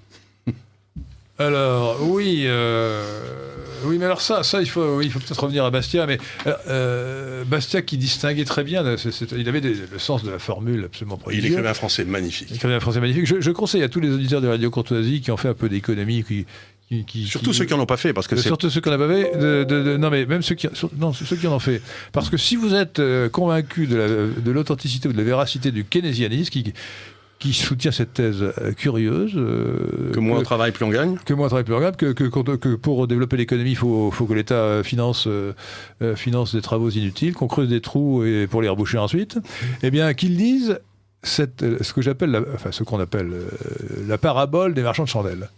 Alors, oui, mais alors ça il faut peut-être revenir à Bastiat, mais Bastiat qui distinguait très bien, il avait le sens de la formule absolument prodigieux. Il écrivait un français magnifique. Je conseille à tous les auditeurs de Radio Courtoisie qui ont fait un peu d'économie, Surtout ceux qui n'en ont pas fait, parce que surtout ceux qui n'en ont pas fait, non mais même ceux qui en ont fait. Parce que si vous êtes convaincu de l'authenticité ou de la véracité du keynésianisme, qui soutient cette thèse curieuse, que moins on travaille, plus on gagne. Que moins on travaille, plus on gagne, que pour développer l'économie, il faut que l'État finance des travaux inutiles, qu'on creuse des trous et pour les reboucher ensuite. Eh bien, qu'ils disent ce qu'on appelle la parabole des marchands de chandelles.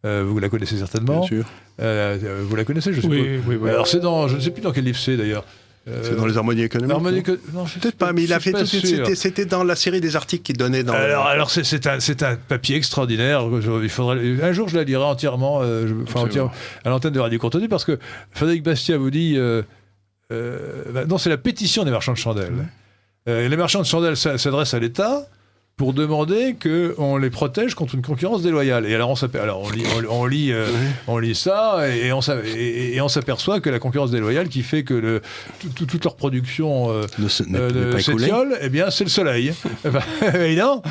Vous la connaissez certainement. Bien sûr. Vous la connaissez, je suppose. Oui. Alors je ne sais plus dans quel livre c'est d'ailleurs. C'est dans les harmonies économiques. Non, peut-être pas, mais il a fait tout. C'était dans la série des articles qu'il donnait dans. Alors c'est un papier extraordinaire. Il faudrait un jour je la lirai entièrement, à l'antenne de Radio Courtoisie, parce que Frédéric Bastiat vous dit non, c'est la pétition des marchands de chandelles. Les marchands de chandelles s'adressent à l'État pour demander qu'on les protège contre une concurrence déloyale. Et alors on lit ça et on s'aperçoit que la concurrence déloyale qui fait que toute leur production s'étiole, eh bien c'est le soleil. Évidemment.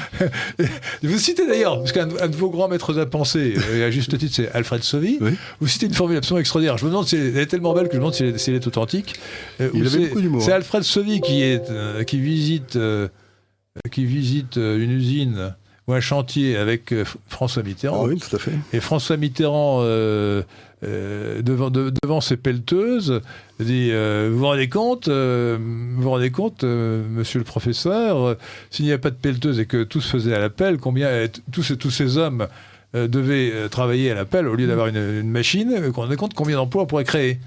Vous citez d'ailleurs, parce qu'un de vos grands maîtres à penser, et à juste titre, c'est Alfred Sauvy, vous citez une formule absolument extraordinaire. Je me demande si elle est tellement belle que je me demande si elle est authentique. Il avait beaucoup d'humour. C'est Alfred Sauvy qui visite une usine ou un chantier avec François Mitterrand. Ah oui, tout à fait. Et François Mitterrand, devant ses pelleteuses, dit vous vous rendez compte, monsieur le professeur, s'il n'y a pas de pelleteuse et que tout se faisait à la pelle, combien tous ces hommes devaient travailler à la pelle au lieu d'avoir une machine, qu'on se rendait compte combien d'emplois on pourrait créer.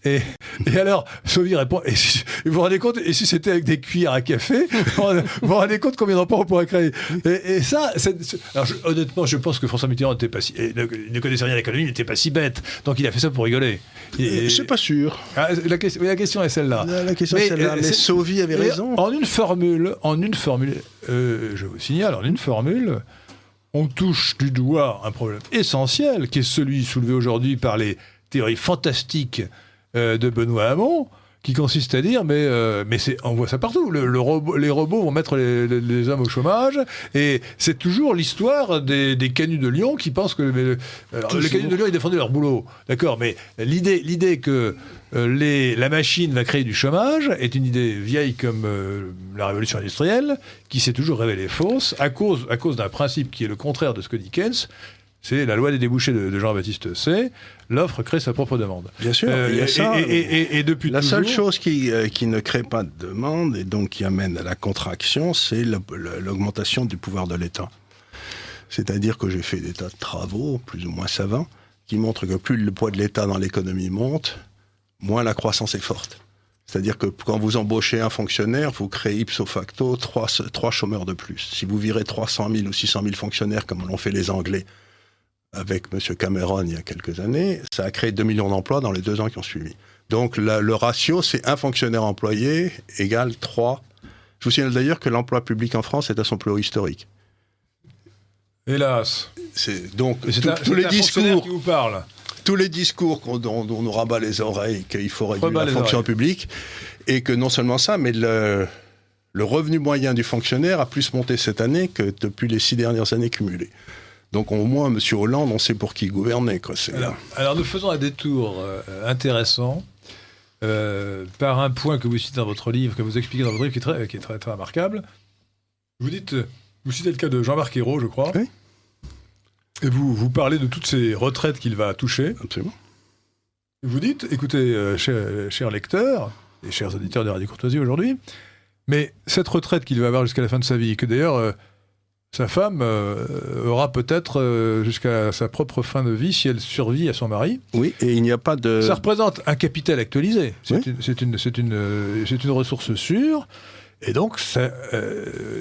Et alors, Sauvy répond, vous vous rendez compte, et si c'était avec des cuillères à café, vous vous rendez compte combien d'emplois on pourrait créer. Et ça, alors honnêtement, je pense que François Mitterrand ne connaissait rien à l'économie, il n'était pas si bête. Donc il a fait ça pour rigoler. C'est pas sûr. La question est celle-là. La question est celle-là. Mais Sauvy avait raison. En une formule, je vous signale, en une formule, on touche du doigt un problème essentiel, qui est celui soulevé aujourd'hui par les théorie fantastique de Benoît Hamon, qui consiste à dire on voit ça partout, les robots vont mettre les hommes au chômage, et c'est toujours l'histoire des canuts de Lyon qui pensent que les canuts de Lyon ils défendaient leur boulot, d'accord, mais l'idée que la machine va créer du chômage est une idée vieille comme la révolution industrielle, qui s'est toujours révélée fausse à cause d'un principe qui est le contraire de ce que dit Keynes. C'est la loi des débouchés de Jean-Baptiste Say. L'offre crée sa propre demande. Bien sûr, il y a ça. Et depuis la toujours... seule chose qui ne crée pas de demande et donc qui amène à la contraction, c'est l'augmentation du pouvoir de l'État. C'est-à-dire que j'ai fait des tas de travaux, plus ou moins savants, qui montrent que plus le poids de l'État dans l'économie monte, moins la croissance est forte. C'est-à-dire que quand vous embauchez un fonctionnaire, vous créez ipso facto 3 chômeurs de plus. Si vous virez 300 000 ou 600 000 fonctionnaires, comme l'ont fait les Anglais, avec M. Cameron il y a quelques années, ça a créé 2 millions d'emplois dans les 2 ans qui ont suivi. Donc le ratio, c'est un fonctionnaire employé égale 3. Je vous signale d'ailleurs que l'emploi public en France est à son plus haut historique. Hélas. Donc tous les discours qui vous parlent. Tous les discours dont on nous rabat les oreilles, qu'il faut réduire la fonction publique, et que non seulement ça, mais le revenu moyen du fonctionnaire a plus monté cette année que depuis les 6 dernières années cumulées. Donc au moins, M. Hollande, on sait pour qui gouverner. Alors nous faisons un détour intéressant par un point que vous citez dans votre livre, que vous expliquez dans votre livre, qui est très, très remarquable. Vous citez le cas de Jean-Marc Ayrault, je crois. Oui. Et vous parlez de toutes ces retraites qu'il va toucher. Absolument. Vous dites, écoutez, chers lecteurs et chers auditeurs de Radio Courtoisie aujourd'hui, mais cette retraite qu'il va avoir jusqu'à la fin de sa vie, que d'ailleurs... sa femme aura peut-être jusqu'à sa propre fin de vie si elle survit à son mari. Oui, et il n'y a pas de... Ça représente un capital actualisé. Oui. C'est une ressource sûre. Et donc, ça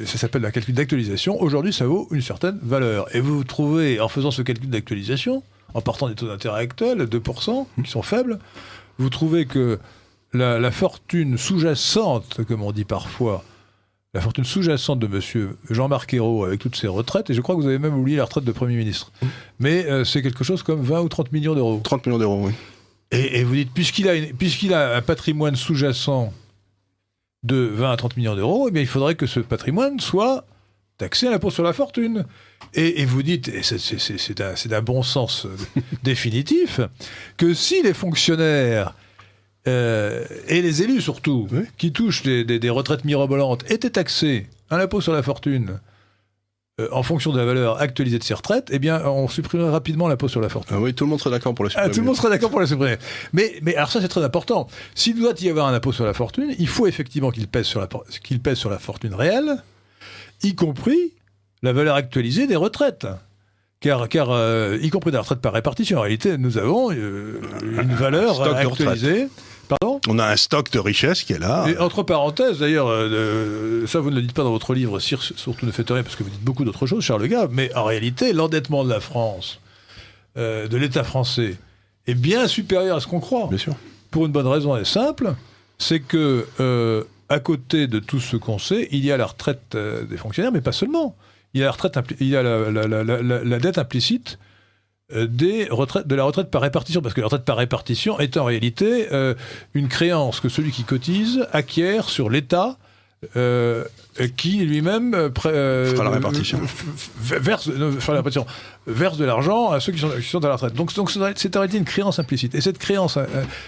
s'appelle un calcul d'actualisation. Aujourd'hui, ça vaut une certaine valeur. Et vous trouvez, en faisant ce calcul d'actualisation, en partant des taux d'intérêt actuels, 2%, qui sont faibles, vous trouvez que la fortune sous-jacente, comme on dit parfois, la fortune sous-jacente de M. Jean-Marc Ayrault avec toutes ses retraites, et je crois que vous avez même oublié la retraite de Premier ministre, mais c'est quelque chose comme 20 ou 30 millions d'euros. 30 millions d'euros, oui. Et vous dites, puisqu'il a un patrimoine sous-jacent de 20 à 30 millions d'euros, eh bien, il faudrait que ce patrimoine soit taxé à l'impôt sur la fortune. Et vous dites, et c'est d'un bon sens définitif, que si les fonctionnaires et les élus surtout, oui, qui touchent des retraites mirobolantes, étaient taxés à l'impôt sur la fortune en fonction de la valeur actualisée de ces retraites, eh bien, on supprimerait rapidement l'impôt sur la fortune. Ah oui, tout le monde serait d'accord pour le supprimer. Tout le monde serait d'accord pour la supprimer. Mais alors ça, c'est très important. S'il doit y avoir un impôt sur la fortune, il faut effectivement qu'il pèse sur la fortune réelle, y compris la valeur actualisée des retraites. Car y compris des retraites par répartition. En réalité, nous avons une valeur actualisée. Pardon ? On a un stock de richesse qui est là. Et entre parenthèses, d'ailleurs, ça vous ne le dites pas dans votre livre, surtout ne faites rien, parce que vous dites beaucoup d'autres choses, Charles Gave, mais en réalité, l'endettement de la France, de l'État français, est bien supérieur à ce qu'on croit. Bien sûr. Pour une bonne raison et simple, c'est que, à côté de tout ce qu'on sait, il y a la retraite des fonctionnaires, mais pas seulement. Il y a la dette implicite de la retraite par répartition, parce que la retraite par répartition est en réalité une créance que celui qui cotise acquiert sur l'État, qui lui-même fera la répartition. Verse de l'argent à ceux qui sont à la retraite. Donc c'est en réalité une créance implicite. Et cette créance,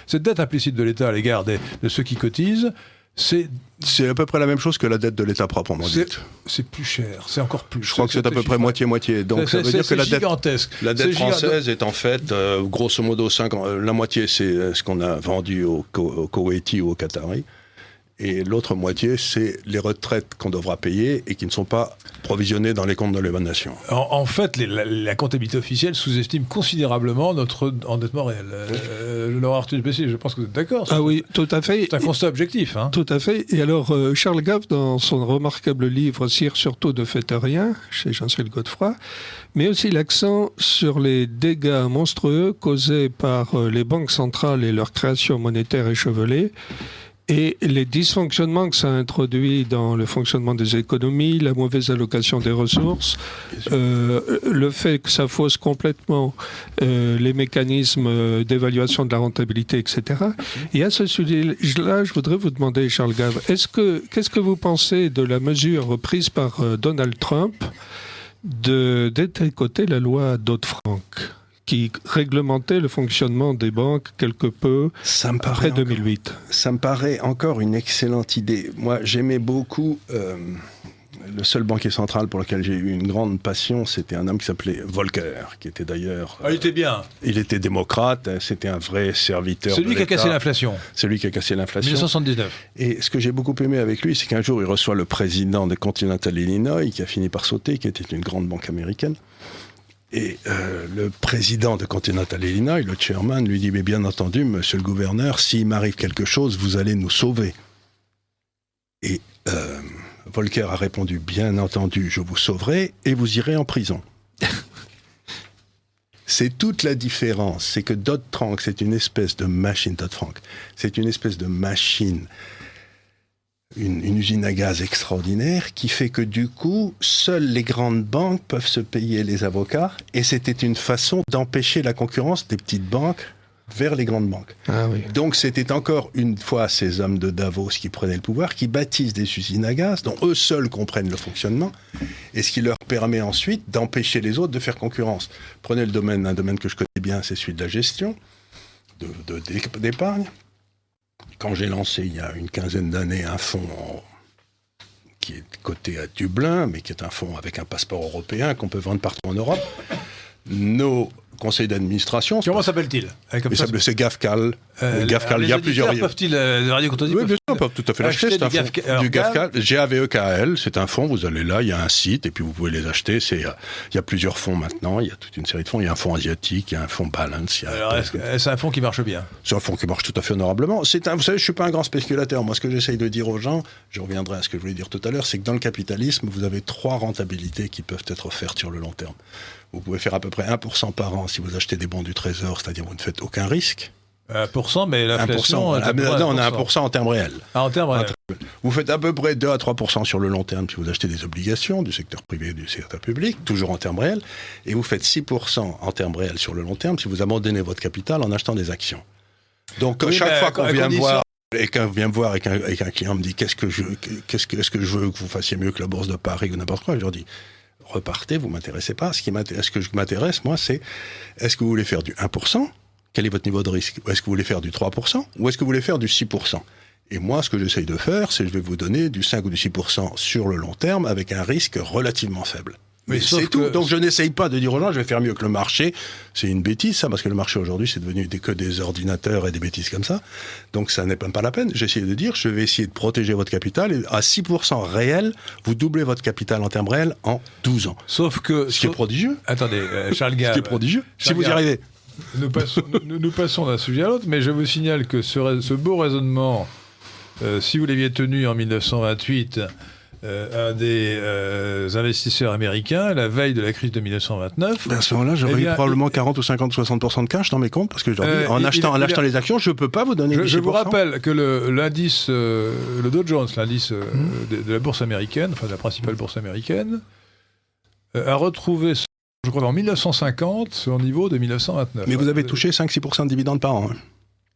cette dette implicite de l'État à l'égard de ceux qui cotisent, c'est à peu près la même chose que la dette de l'État proprement dite. C'est plus cher, c'est encore plus. Je crois que c'est à peu près moitié-moitié. Donc ça veut dire que la dette française est en fait, grosso modo, la moitié c'est ce qu'on a vendu aux Koweïtis ou aux Qataris. Et l'autre moitié, c'est les retraites qu'on devra payer et qui ne sont pas provisionnées dans les comptes de l'émanation. En fait, la comptabilité officielle sous-estime considérablement notre endettement réel. Laurent Arthus Bessier, je pense que vous êtes d'accord. Ah oui, tout à fait. C'est un constat objectif. Hein. Tout à fait. Et alors, Charles Gave, dans son remarquable livre « Sire surtout ne faites rien », chez Jean-Cyril Godefroy, met aussi l'accent sur les dégâts monstrueux causés par les banques centrales et leur création monétaire échevelée, et les dysfonctionnements que ça introduit dans le fonctionnement des économies, la mauvaise allocation des ressources, le fait que ça fausse complètement les mécanismes d'évaluation de la rentabilité, etc. Et à ce sujet-là, je voudrais vous demander, Charles Gave, qu'est-ce que vous pensez de la mesure prise par Donald Trump de détricoter la loi Dodd-Frank, qui réglementait le fonctionnement des banques quelque peu après 2008. Ça me paraît encore une excellente idée. Moi, j'aimais beaucoup... le seul banquier central pour lequel j'ai eu une grande passion, c'était un homme qui s'appelait Volcker, qui était d'ailleurs... il était bien. Il était démocrate, c'était un vrai serviteur de l'État. Celui qui a cassé l'inflation. Celui qui a cassé l'inflation. 1979. Et ce que j'ai beaucoup aimé avec lui, c'est qu'un jour, il reçoit le président de Continental Illinois, qui a fini par sauter, qui était une grande banque américaine. Et le président de Continental Illinois, le chairman, lui dit « Mais bien entendu, monsieur le gouverneur, s'il m'arrive quelque chose, vous allez nous sauver. » Et Volcker a répondu « Bien entendu, je vous sauverai et vous irez en prison. » C'est toute la différence. C'est que Dodd-Frank, c'est une espèce de machine. Dodd-Frank, c'est une espèce de machine, une usine à gaz extraordinaire qui fait que du coup, seules les grandes banques peuvent se payer les avocats, et c'était une façon d'empêcher la concurrence des petites banques vers les grandes banques. Ah oui. Donc c'était encore une fois ces hommes de Davos qui prenaient le pouvoir, qui bâtissent des usines à gaz dont eux seuls comprennent le fonctionnement, et ce qui leur permet ensuite d'empêcher les autres de faire concurrence. Prenez un domaine que je connais bien, c'est celui de la gestion, d'épargne. Quand j'ai lancé il y a une quinzaine d'années un fonds qui est coté à Dublin, mais qui est un fonds avec un passeport européen qu'on peut vendre partout en Europe, nos conseils d'administration... Comment s'appelle-t-il ? C'est GAFCAL. GAFCAL, il y a plusieurs... Peuvent-ils, de Radio Courtoisie, oui, bien sûr, on peut tout à fait l'acheter. C'est un fonds du GAFCAL, GAVEKL, c'est un fonds, vous allez là, il y a un site, et puis vous pouvez les acheter. Il y a plusieurs fonds maintenant, il y a toute une série de fonds. Il y a un fonds asiatique, il y a un fonds Balance. C'est un fonds qui marche bien ? C'est un fonds qui marche tout à fait honorablement. Vous savez, je ne suis pas un grand spéculateur. Moi, ce que j'essaye de dire aux gens, je reviendrai à ce que je voulais dire tout à l'heure, c'est que dans le capitalisme, vous avez 3 rentabilités qui peuvent être offertes sur le long terme. Vous pouvez faire à peu près 1% par an si vous achetez des bons du Trésor, c'est-à-dire vous ne faites aucun risque. 1%, mais l'inflation... Non, on a 1% en termes réels. En termes réels. Vous faites à peu près 2 à 3% sur le long terme si vous achetez des obligations du secteur privé et du secteur public, toujours en termes réels, et vous faites 6% en termes réels sur le long terme si vous abandonnez votre capital en achetant des actions. Donc chaque fois qu'on vient me voir... Et quand vient me voir et qu'un client me dit est-ce que je veux que vous fassiez mieux que la Bourse de Paris ou n'importe quoi, je leur dis repartez, vous m'intéressez pas. Ce que je m'intéresse, moi, c'est est-ce que vous voulez faire du 1%? Quel est votre niveau de risque? Ou est-ce que vous voulez faire du 3%? Ou est-ce que vous voulez faire du 6%? Et moi, ce que j'essaye de faire, c'est que je vais vous donner du 5 ou du 6% sur le long terme avec un risque relativement faible. Mais c'est tout. Donc je n'essaye pas de dire aux gens je vais faire mieux que le marché. C'est une bêtise ça, parce que le marché aujourd'hui c'est devenu que des ordinateurs et des bêtises comme ça. Donc ça n'est même pas la peine. J'essaie de dire je vais essayer de protéger votre capital et à 6% réel, vous doublez votre capital en termes réels en 12 ans. Sauf que... Ce qui est prodigieux. Attendez, Charles Gave. Ce qui est prodigieux. Si vous y arrivez. Nous passons d'un sujet à l'autre, mais je vous signale que ce beau raisonnement, si vous l'aviez tenu en 1928... un des investisseurs américains, la veille de la crise de 1929. À ce moment-là, j'aurais eu probablement 40 ou 50 ou 60% de cash dans mes comptes, parce que en achetant les actions, je ne peux pas vous donner 10%. Je vous rappelle que l'indice, le Dow Jones, l'indice de la bourse américaine, enfin de la principale bourse américaine, a retrouvé, je crois, en 1950, son niveau de 1929. Mais vous avez touché 5-6% de dividendes par an. Hein.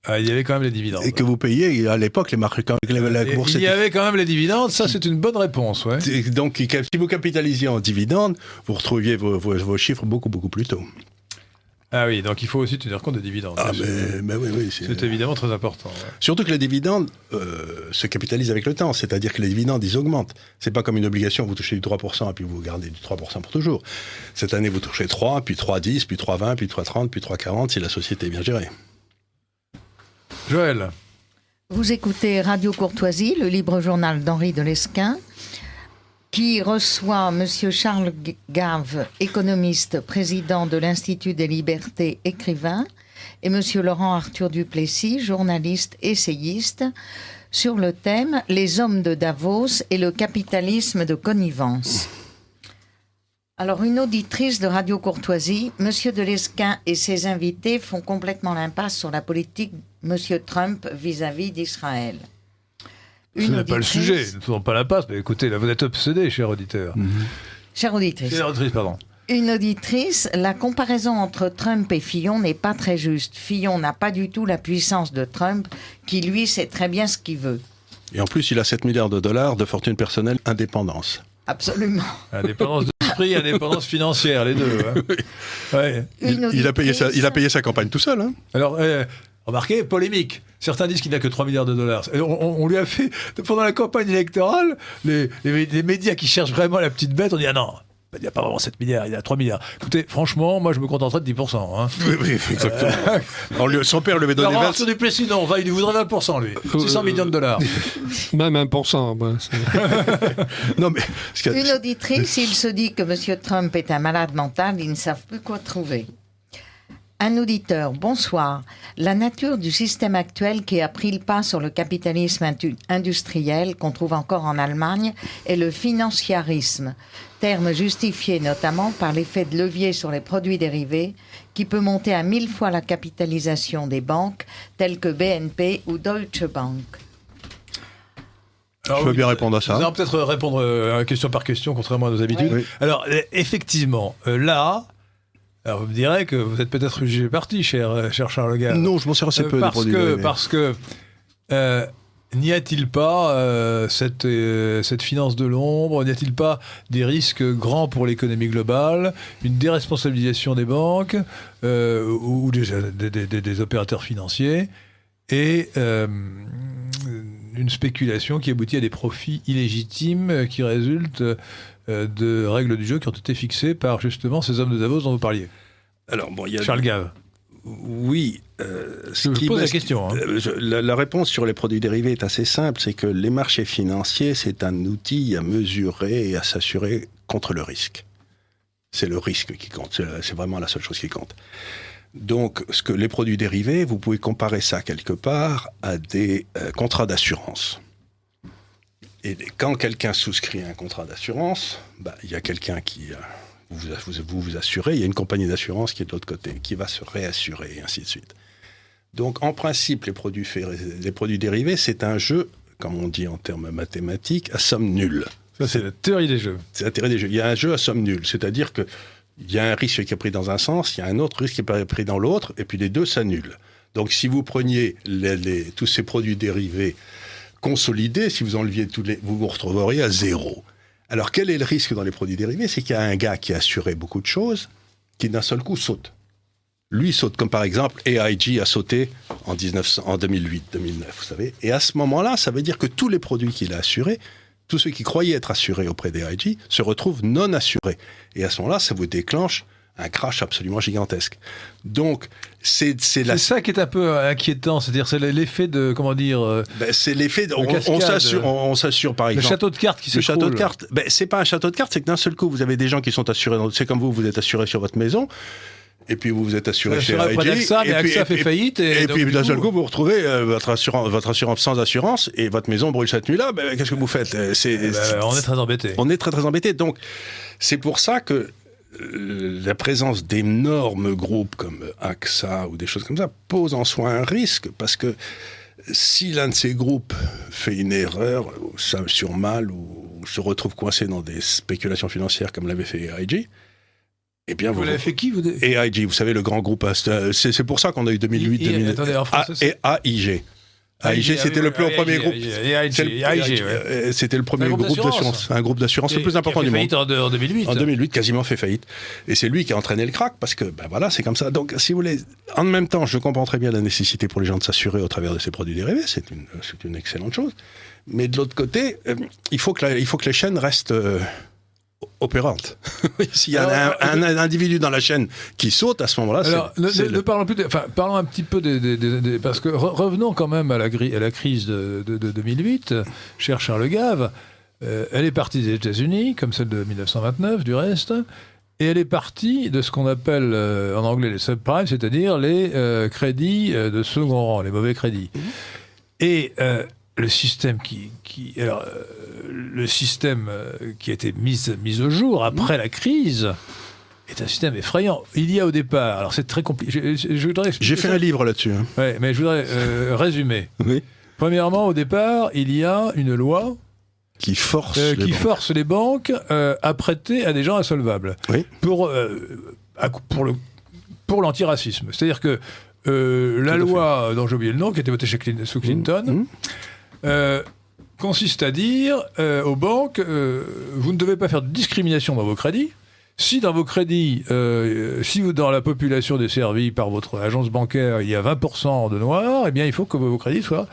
Ah, il y avait quand même les dividendes. Et que vous payez, à l'époque, les marchés, la bourse... Il y avait quand même les dividendes, ça c'est une bonne réponse. Ouais. Donc, si vous capitalisiez en dividendes, vous retrouviez vos chiffres beaucoup, beaucoup plus tôt. Ah oui, donc il faut aussi tenir compte des dividendes. Ah, mais oui. C'est évidemment très important. Ouais. Surtout que les dividendes se capitalisent avec le temps, c'est-à-dire que les dividendes, ils augmentent. C'est pas comme une obligation, vous touchez du 3%, et puis vous gardez du 3% pour toujours. Cette année, vous touchez 3, puis 3,10, puis 3,20, puis 3,30, puis 3,40, si la société est bien gérée. Joël. Vous écoutez Radio Courtoisie, le libre journal d'Henri de Lesquen, qui reçoit M. Charles Gave, économiste, président de l'Institut des libertés, écrivain, et M. Laurent Arthur Duplessis, journaliste, essayiste, sur le thème « Les hommes de Davos et le capitalisme de connivence ». Alors, une auditrice de Radio Courtoisie, M. de Lesquen et ses invités font complètement l'impasse sur la politique de M. Trump vis-à-vis d'Israël. Ce n'est pas le sujet, ne faisons pas l'impasse, mais écoutez, là vous êtes obsédé, cher auditeur. Chère auditrice. Chère auditrice, pardon. Une auditrice, la comparaison entre Trump et Fillon n'est pas très juste. Fillon n'a pas du tout la puissance de Trump, qui lui sait très bien ce qu'il veut. Et en plus, il a 7 milliards de dollars de fortune personnelle, indépendance. Absolument. Indépendance d'esprit, indépendance financière, les deux. Hein. Ouais. Il a payé sa campagne tout seul. Hein. Alors, remarquez, polémique. Certains disent qu'il n'a que 3 milliards de dollars. On lui a fait, pendant la campagne électorale, les médias qui cherchent vraiment la petite bête, on dit « Ah non, il n'y a pas vraiment 7 milliards, il y a 3 milliards. » Écoutez, franchement, moi je me contenterai de 10%. Hein. Oui, exactement. Alors, son père lui avait donné 20%. Arthur Duplessis, non, il lui voudrait 20%, lui. 600 millions de dollars. Même 1%. Bah, non, mais... Une auditrice, il se dit que M. Trump est un malade mental, ils ne savent plus quoi trouver. Un auditeur, bonsoir. La nature du système actuel qui a pris le pas sur le capitalisme industriel qu'on trouve encore en Allemagne est le financiarisme, terme justifié notamment par l'effet de levier sur les produits dérivés qui peut monter à 1000 fois la capitalisation des banques telles que BNP ou Deutsche Bank. Je peux bien répondre à ça. Nous allons peut-être répondre question par question, contrairement à nos habitudes. Oui. Alors, effectivement, là... Alors, vous me direz que vous êtes peut-être jugé parti, cher Charles Gave. Non, je m'en sers assez peu des produits dérivés. Parce que n'y a-t-il pas cette finance de l'ombre, n'y a-t-il pas des risques grands pour l'économie globale, une déresponsabilisation des banques ou des opérateurs financiers et une spéculation qui aboutit à des profits illégitimes qui résultent de règles du jeu qui ont été fixées par justement ces hommes de Davos dont vous parliez. Alors, bon, Charles Gave. Oui. Je pose la question. Hein. La réponse sur les produits dérivés est assez simple, c'est que les marchés financiers, c'est un outil à mesurer et à s'assurer contre le risque. C'est le risque qui compte, c'est vraiment la seule chose qui compte. Donc, les produits dérivés, vous pouvez comparer ça quelque part à des contrats d'assurance. Et quand quelqu'un souscrit un contrat d'assurance, il y a quelqu'un qui vous assurez, il y a une compagnie d'assurance qui est de l'autre côté, qui va se réassurer, et ainsi de suite. Donc, en principe, les produits dérivés, c'est un jeu, comme on dit en termes mathématiques, à somme nulle. Ça, c'est la théorie des jeux. C'est la théorie des jeux. Il y a un jeu à somme nulle, c'est-à-dire que il y a un risque qui est pris dans un sens, il y a un autre risque qui est pris dans l'autre, et puis les deux s'annulent. Donc si vous preniez tous ces produits dérivés consolidés, si vous enleviez vous vous retrouveriez à zéro. Alors quel est le risque dans les produits dérivés? C'est qu'il y a un gars qui a assuré beaucoup de choses, qui d'un seul coup saute. Lui saute, comme par exemple AIG a sauté en 2008-2009, vous savez. Et à ce moment-là, ça veut dire que tous les produits qu'il a assurés, tous ceux qui croyaient être assurés auprès d'AIG, se retrouvent non assurés. Et à ce moment-là, ça vous déclenche un crash absolument gigantesque. Donc, c'est ça qui est un peu inquiétant, c'est-à-dire c'est l'effet de, comment dire... c'est l'effet, on s'assure par exemple... Le château de cartes qui s'écroule. Le château de cartes, c'est pas un château de cartes, c'est que d'un seul coup, vous avez des gens qui sont assurés, c'est comme vous êtes assuré sur votre maison, et puis vous êtes assuré chez AIG, mais AXA fait faillite. Et puis d'un seul coup, vous retrouvez votre assurance sans assurance, et votre maison brûle cette nuit-là, qu'est-ce que vous faites? On est très embêtés. On est très très embêtés. Donc, c'est pour ça que la présence d'énormes groupes comme AXA ou des choses comme ça pose en soi un risque, parce que si l'un de ces groupes fait une erreur, sur mal, ou se retrouve coincé dans des spéculations financières comme l'avait fait AIG, eh bien vous l'avez fait qui AIG, vous savez, le grand groupe, c'est pour ça qu'on a eu 2008, attendez, en français, et AIG. AIG, c'était le premier groupe. C'était le premier groupe d'assurance. Un groupe d'assurance le plus important du monde. En 2008. En 2008, quasiment fait faillite. Et c'est lui qui a entraîné le crack, parce que, voilà, c'est comme ça. Donc, si vous voulez, en même temps, je comprends très bien la nécessité pour les gens de s'assurer au travers de ces produits dérivés. C'est une excellente chose. Mais de l'autre côté, il faut que les chaînes restent opérante. S'il y a un individu dans la chaîne qui saute, à ce moment-là, parlons un petit peu parce que revenons quand même à la crise de 2008, cher Charles Gave. Elle est partie des États-Unis, comme celle de 1929, du reste, et elle est partie de ce qu'on appelle en anglais les subprimes, c'est-à-dire les crédits de second rang, les mauvais crédits. Et le système le système qui a été mis au jour après la crise est un système effrayant. Il y a au départ, alors c'est très compliqué. J'ai fait un livre là-dessus. Hein. Ouais, mais je voudrais résumer. Oui. Premièrement, au départ, il y a une loi qui force les banques à prêter à des gens insolvables. Oui. Pour l'antiracisme. C'est-à-dire que la loi dont j'ai oublié le nom, qui était votée sous Clinton, consiste à dire aux banques, vous ne devez pas faire de discrimination dans vos crédits. Si dans vos crédits, dans la population desservie par votre agence bancaire, il y a 20% de noirs, eh bien il faut que vos crédits soient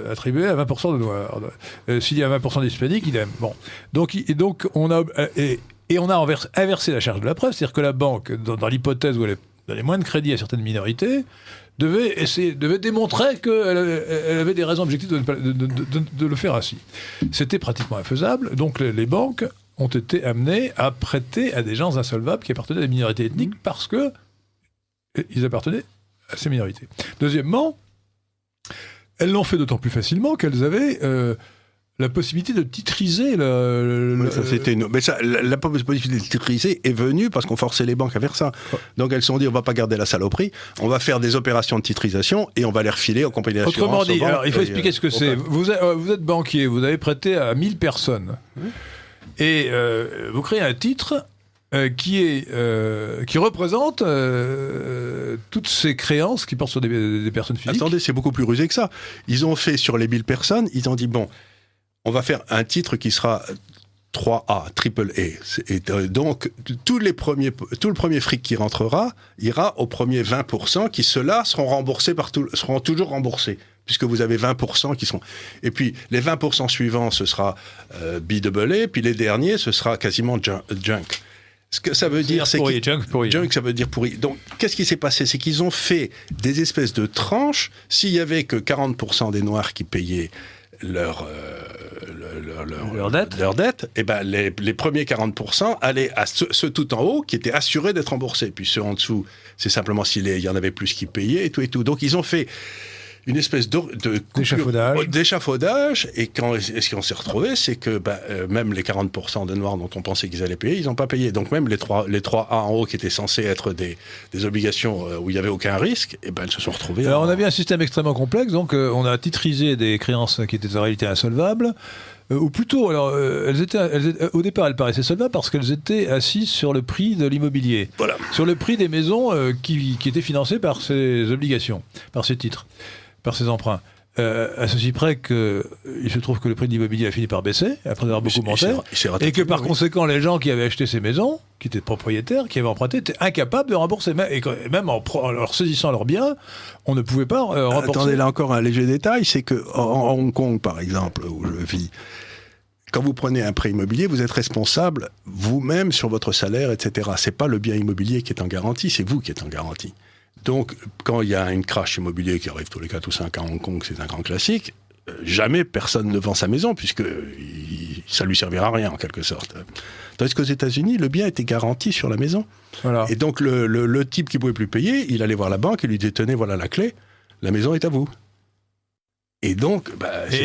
attribués à 20% de noirs. S'il y a 20% d'hispaniques, idem. Bon. Donc on a inversé la charge de la preuve, c'est-à-dire que la banque, dans l'hypothèse où elle donnait moins de crédit à certaines minorités, devait démontrer qu'elle avait des raisons objectives de le faire ainsi. C'était pratiquement infaisable, donc les banques ont été amenées à prêter à des gens insolvables qui appartenaient à des minorités ethniques parce qu'ils appartenaient à ces minorités. Deuxièmement, elles l'ont fait d'autant plus facilement qu'elles avaient la possibilité de titriser la possibilité de titriser est venue parce qu'on forçait les banques à faire ça. Donc elles se sont dit, on va pas garder la saloperie, on va faire des opérations de titrisation et on va les refiler aux compagnies d'assurance. Autrement dit, alors, il faut expliquer ce que c'est. Vous êtes banquier, vous avez prêté à 1000 personnes et vous créez un titre qui représente toutes ces créances qui portent sur des personnes physiques. Attendez, c'est beaucoup plus rusé que ça. Ils ont fait sur les 1000 personnes, ils ont dit, bon, on va faire un titre qui sera 3A, triple A. Et donc, tout le premier fric qui rentrera ira aux premiers 20% qui, ceux-là, seront toujours remboursés, puisque vous avez 20% qui seront... Et puis, les 20% suivants, ce sera BAA, puis les derniers, ce sera quasiment junk. Ce que ça veut dire, c'est pourri. Junk, ça veut dire pourri. Donc, qu'est-ce qui s'est passé? C'est qu'ils ont fait des espèces de tranches. S'il y avait que 40% des Noirs qui payaient leur dette, et ben les premiers 40% allaient à ceux tout en haut qui étaient assurés d'être remboursés. Puis ceux en dessous, c'est simplement s'il y en avait plus qui payaient et tout. Donc ils ont fait une espèce d'échafaudage. Et ce qu'on s'est retrouvé, c'est que même les 40% de Noirs dont on pensait qu'ils allaient payer, ils n'ont pas payé. Donc même les 3A en haut qui étaient censés être des obligations où il n'y avait aucun risque, et elles se sont retrouvés. Alors on avait un système extrêmement complexe, donc on a titrisé des créances qui étaient en réalité insolvables. ou plutôt, alors, au départ, elles paraissaient solvables parce qu'elles étaient assises sur le prix de l'immobilier, sur le prix des maisons qui étaient financées par ces obligations, par ces titres, par ces emprunts. À ceci près qu'il se trouve que le prix de l'immobilier a fini par baisser, après avoir beaucoup monté, et que par conséquent, les gens qui avaient acheté ces maisons, qui étaient propriétaires, qui avaient emprunté, étaient incapables de rembourser. Et même en leur saisissant leurs biens, on ne pouvait pas rembourser. Attendez, là encore un léger détail, c'est qu'en Hong Kong, par exemple, où je vis, quand vous prenez un prêt immobilier, vous êtes responsable vous-même sur votre salaire, etc. C'est pas le bien immobilier qui est en garantie, c'est vous qui êtes en garantie. Donc, quand il y a une crash immobilier qui arrive tous les 4 ou 5 ans à Hong Kong, c'est un grand classique, jamais personne ne vend sa maison, puisque ça lui servira à rien, en quelque sorte. Tandis qu'aux États-Unis, le bien était garanti sur la maison. Voilà. Et donc, le type qui ne pouvait plus payer, il allait voir la banque et lui disait, tenez, voilà la clé, la maison est à vous. Et donc,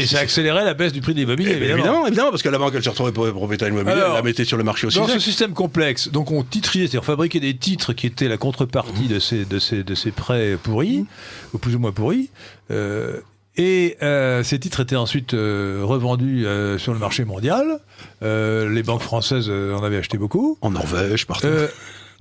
ça accélérait la baisse du prix de l'immobilier. Évidemment, parce que la banque, elle se retrouvait propriétaire immobilier, elle la mettait sur le marché aussi. Dans ce système complexe, donc on titrisait, c'est-à-dire fabriquer des titres qui étaient la contrepartie de ces prêts pourris, ou plus ou moins pourris, et ces titres étaient ensuite revendus sur le marché mondial. Les banques françaises en avaient acheté beaucoup. En Norvège, partout.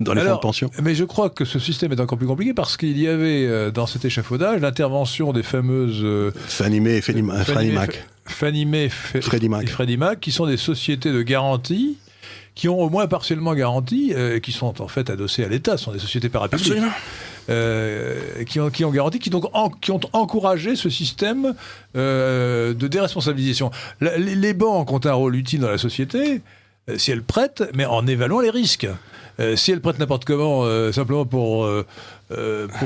Dans les fonds de pension. Mais je crois que ce système est encore plus compliqué parce qu'il y avait dans cet échafaudage l'intervention des fameuses Fannie Mae et Freddie Mac. Fannie Mae et Freddie Mac, qui sont des sociétés de garantie, qui ont au moins partiellement garanti, qui sont en fait adossées à l'État, ce sont des sociétés parapubliques. Qui ont garanti, qui ont encouragé ce système de déresponsabilisation. Les banques ont un rôle utile dans la société si elles prêtent, mais en évaluant les risques. Si elles prêtent n'importe comment, simplement pour